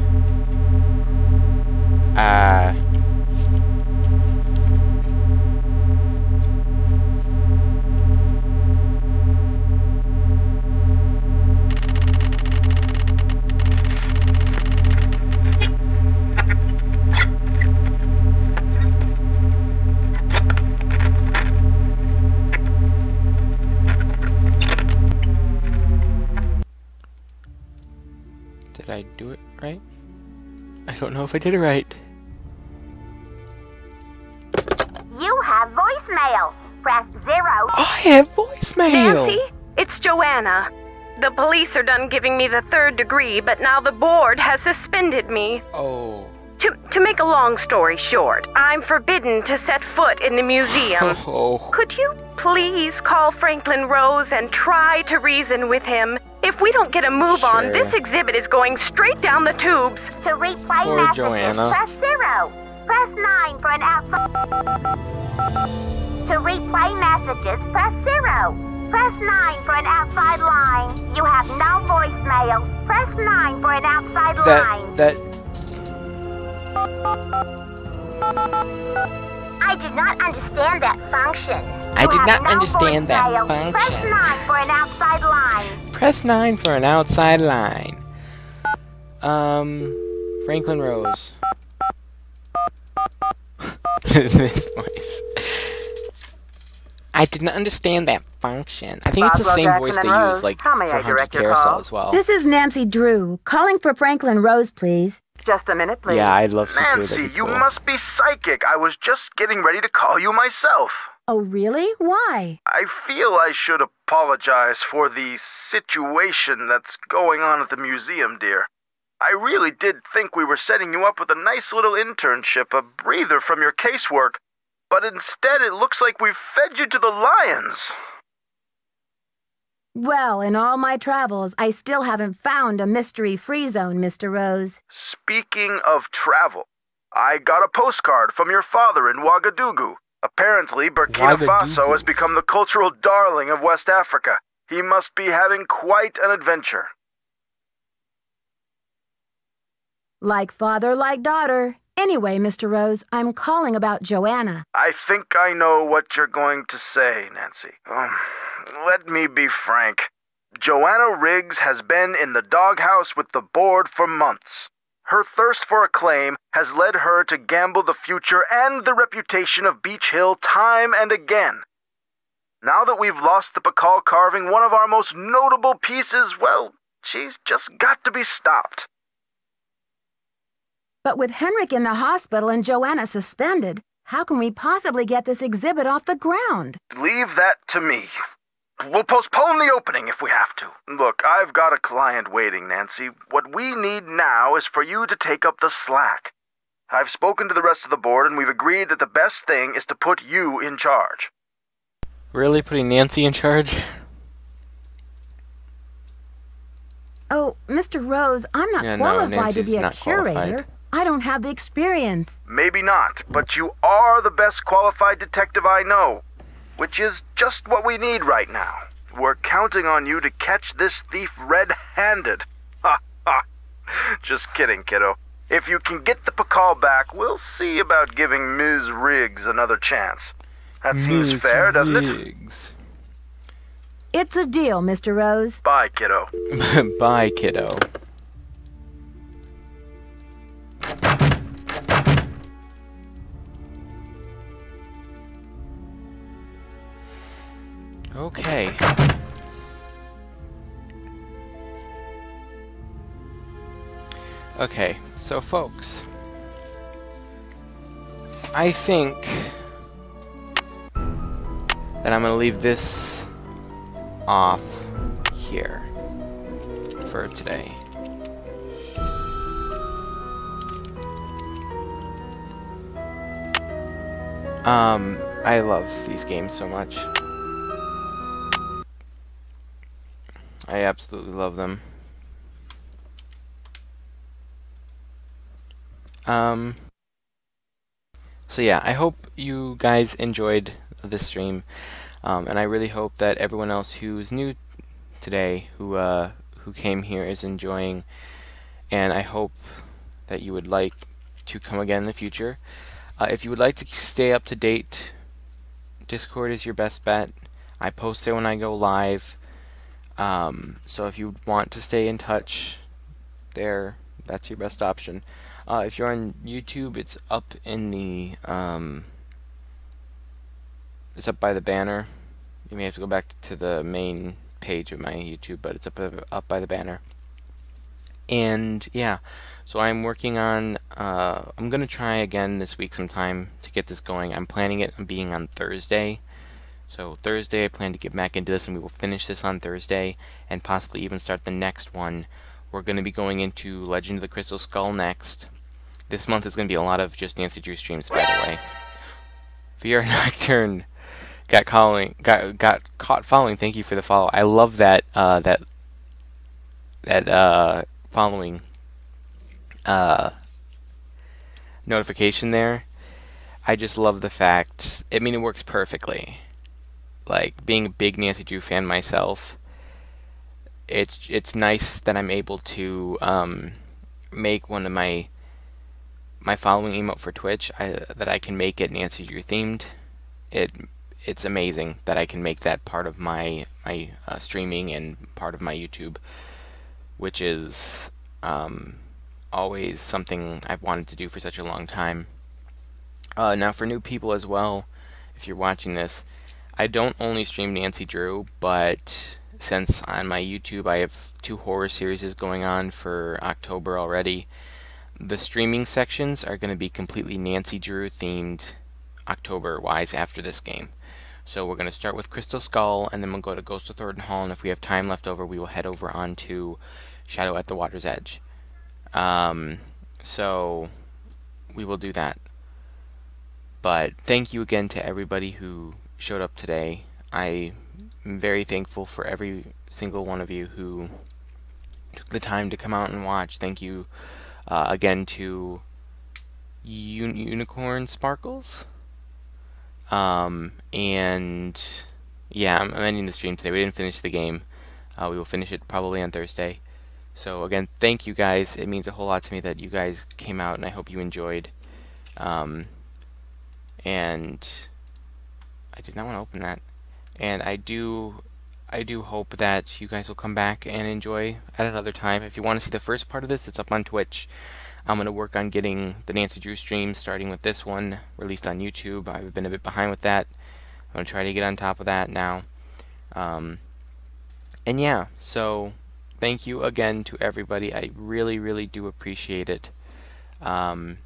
Did I do it right? I don't know if I did it right. You have voicemail. Press 0. I have voicemail! Nancy, it's Joanna. The police are done giving me the 3rd degree, but now the board has suspended me. Oh. To make a long story short, I'm forbidden to set foot in the museum. Oh. Could you please call Franklin Rose and try to reason with him? If we don't get a move on, this exhibit is going straight down the tubes. To replay Poor messages, Joanna. press 0. Press 9 for an outside... To replay messages, press 0. Press 9 for an outside line. You have no voicemail. Press 9 for an outside line. I did not understand that function. I did not understand that function. Press 9 for an outside line. Press 9 for an outside line. Franklin Rose. This voice. I did not understand that function. I think it's the same voice they use, like, for Haunted Carousel as well. This is Nancy Drew, calling for Franklin Rose, please. Just a minute, please. Yeah, I'd love to too. Nancy, you must be psychic. I was just getting ready to call you myself. Oh, really? Why? I feel I should apologize for the situation that's going on at the museum, dear. I really did think we were setting you up with a nice little internship, a breather from your casework, but instead it looks like we've fed you to the lions. Well, in all my travels, I still haven't found a mystery-free zone, Mr. Rose. Speaking of travel, I got a postcard from your father in Ouagadougou. Apparently, Burkina Faso has become the cultural darling of West Africa. He must be having quite an adventure. Like father, like daughter. Anyway, Mr. Rose, I'm calling about Joanna. I think I know what you're going to say, Nancy. Let me be frank. Joanna Riggs has been in the doghouse with the board for months. Her thirst for acclaim has led her to gamble the future and the reputation of Beach Hill time and again. Now that we've lost the Pakal carving, one of our most notable pieces, well, she's just got to be stopped. But with Henrik in the hospital and Joanna suspended, how can we possibly get this exhibit off the ground? Leave that to me. We'll postpone the opening if we have to. Look, I've got a client waiting, Nancy. What we need now is for you to take up the slack. I've spoken to the rest of the board, and we've agreed that the best thing is to put you in charge. Really? Putting Nancy in charge? Oh, Mr. Rose, I'm not qualified to be a curator. Qualified. I don't have the experience. Maybe not, but you are the best qualified detective I know, which is just what we need right now. We're counting on you to catch this thief red-handed. Ha ha. Just kidding, kiddo. If you can get the call back, we'll see about giving Ms. Riggs another chance. That seems fair, doesn't it? It's a deal, Mr. Rose. Bye, kiddo. Bye, kiddo. Okay. Okay, so folks, I think that I'm going to leave this off here for today. I love these games so much. I absolutely love them. So yeah, I hope you guys enjoyed this stream, and I really hope that everyone else who's new today, who came here, is enjoying, and I hope that you would like to come again in the future. If you would like to stay up to date, Discord is your best bet. I post there when I go live, so if you want to stay in touch there, that's your best option. If you're on YouTube, it's up in the it's up by the banner. You may have to go back to the main page of my YouTube, but it's up by the banner. And yeah, so I'm working on I'm gonna try again this week sometime to get this going. I'm planning it on being on Thursday. So Thursday I plan to get back into this, and we will finish this on Thursday and possibly even start the next one. We're going to be going into Legend of the Crystal Skull next. This month is going to be a lot of just Nancy Drew streams, by the way. VR Nocturne got caught following. Thank you for the follow. I love that following notification there. I just love the fact. I mean, it works perfectly. Like, being a big Nancy Drew fan myself, it's nice that I'm able to make one of my following emote for Twitch, that I can make it Nancy Drew themed. It's amazing that I can make that part of my streaming and part of my YouTube, which is always something I've wanted to do for such a long time. Now for new people as well, if you're watching this, I don't only stream Nancy Drew, but since on my YouTube I have 2 horror series going on for October already, the streaming sections are going to be completely Nancy Drew themed October-wise after this game. So we're going to start with Crystal Skull, and then we'll go to Ghost of Thornton Hall, and if we have time left over, we will head over onto Shadow at the Water's Edge. So we will do that. But thank you again to everybody who showed up today. I am very thankful for every single one of you who took the time to come out and watch. Thank you again to Unicorn Sparkles. And yeah, I'm ending the stream today. We didn't finish the game. We will finish it probably on Thursday. So again, thank you guys. It means a whole lot to me that you guys came out, and I hope you enjoyed. And I did not want to open that. And I do hope that you guys will come back and enjoy at another time. If you want to see the first part of this, it's up on Twitch. I'm going to work on getting the Nancy Drew stream, starting with this one, released on YouTube. I've been a bit behind with that. I'm going to try to get on top of that now. And yeah, so thank you again to everybody. I really, really do appreciate it. And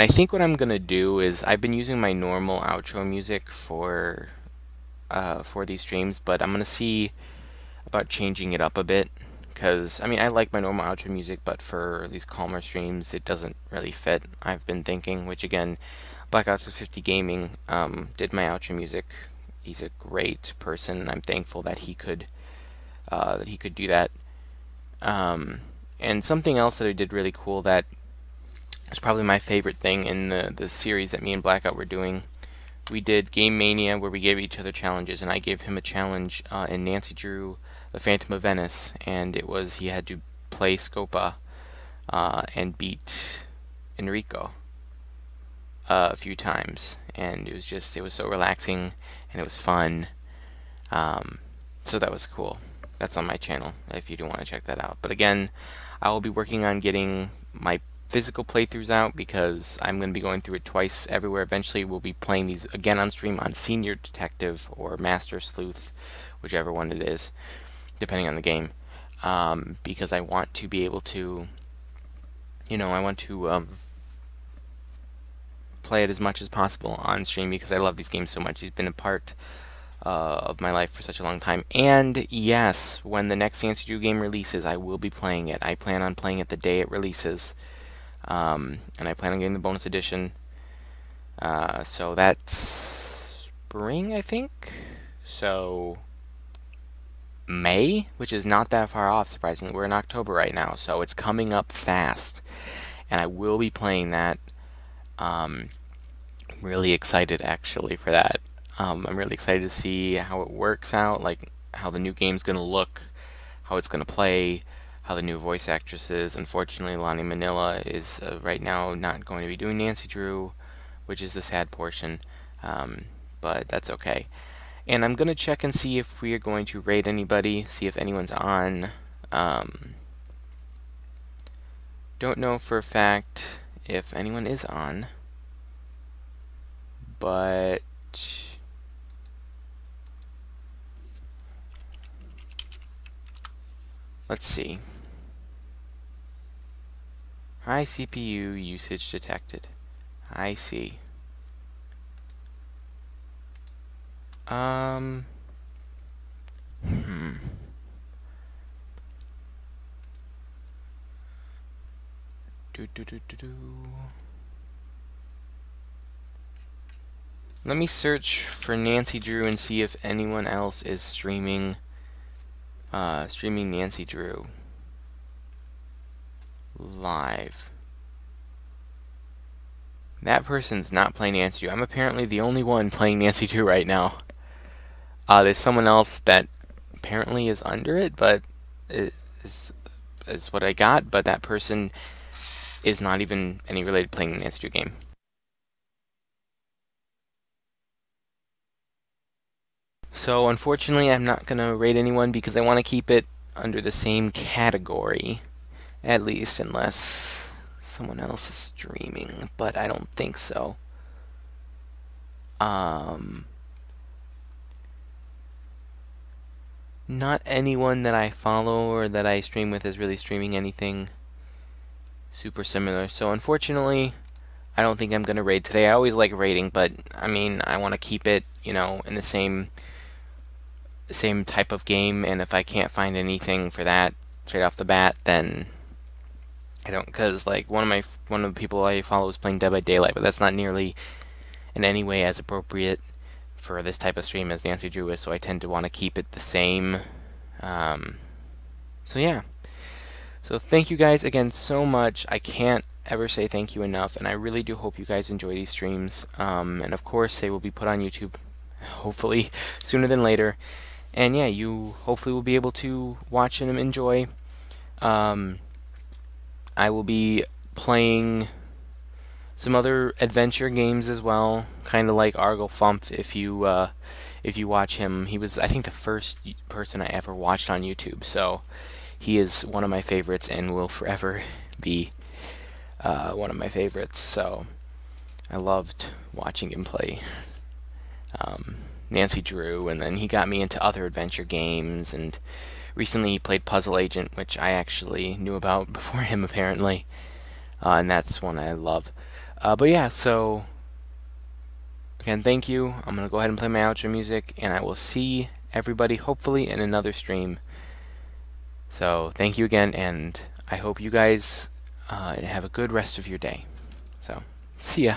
I think what I'm going to do is, I've been using my normal outro music for these streams, but I'm going to see about changing it up a bit. Because, I mean, I like my normal outro music, but for these calmer streams, it doesn't really fit, I've been thinking. Which, again, Blackouts 50 Gaming did my outro music. He's a great person, and I'm thankful that he could do that. And something else that I did really cool that is probably my favorite thing in the series that me and Blackout were doing. We did Game Mania, where we gave each other challenges, and I gave him a challenge in Nancy Drew The Phantom of Venice, and it was he had to play Scopa and beat Enrico a few times, and it was so relaxing, and it was fun. So that was cool. That's on my channel if you do want to check that out. But again, I will be working on getting my physical playthroughs out because I'm going to be going through it twice everywhere. Eventually we'll be playing these again on stream on Senior Detective or Master Sleuth, whichever one it is, depending on the game. Because I want to be able to, play it as much as possible on stream because I love these games so much. He's been a part of my life for such a long time. And yes, when the next Nancy Drew game releases, I will be playing it. I plan on playing it the day it releases. And I plan on getting the bonus edition. So that's spring, I think. So May, which is not that far off, surprisingly. We're in October right now, so it's coming up fast. And I will be playing that. I'm really excited, actually, for that. I'm really excited to see how it works out, like how the new game's going to look, how it's going to play, how the new voice actress is. Unfortunately, Lonnie Manila is right now not going to be doing Nancy Drew, which is the sad portion, but that's okay. And I'm going to check and see if we are going to raid anybody, see if anyone's on. Don't know for a fact if anyone is on, but let's see. High CPU usage detected. I see. Let me search for Nancy Drew and see if anyone else is streaming Nancy Drew live. That person's not playing Nancy Drew. I'm apparently the only one playing Nancy Drew right now. There's someone else that apparently is under it, but is what I got, but that person is not even any related playing the Nancy Drew game. So unfortunately I'm not gonna rate anyone because I want to keep it under the same category, at least unless someone else is streaming, but I don't think so. Not anyone that I follow or that I stream with is really streaming anything super similar. So unfortunately, I don't think I'm gonna raid today. I always like raiding, but I mean, I want to keep it, in the same type of game. And if I can't find anything for that straight off the bat, then I don't. Because like one of the people I follow is playing Dead by Daylight, but that's not nearly in any way as appropriate for this type of stream as Nancy Drew is. So I tend to want to keep it the same. So yeah. So thank you guys again so much. I can't ever say thank you enough, and I really do hope you guys enjoy these streams. And of course, they will be put on YouTube, hopefully sooner than later. And yeah, you hopefully will be able to watch and enjoy. I will be playing some other adventure games as well, kind of like Argle Fump. If you watch him, he was, I think, the first person I ever watched on YouTube. So he is one of my favorites and will forever be one of my favorites. So I loved watching him play Nancy Drew, and then he got me into other adventure games, and recently he played Puzzle Agent, which I actually knew about before him apparently, and that's one I love. But yeah, so again, thank you. I'm going to go ahead and play my outro music, and I will see everybody hopefully in another stream. So thank you again, and I hope you guys have a good rest of your day. So, see ya.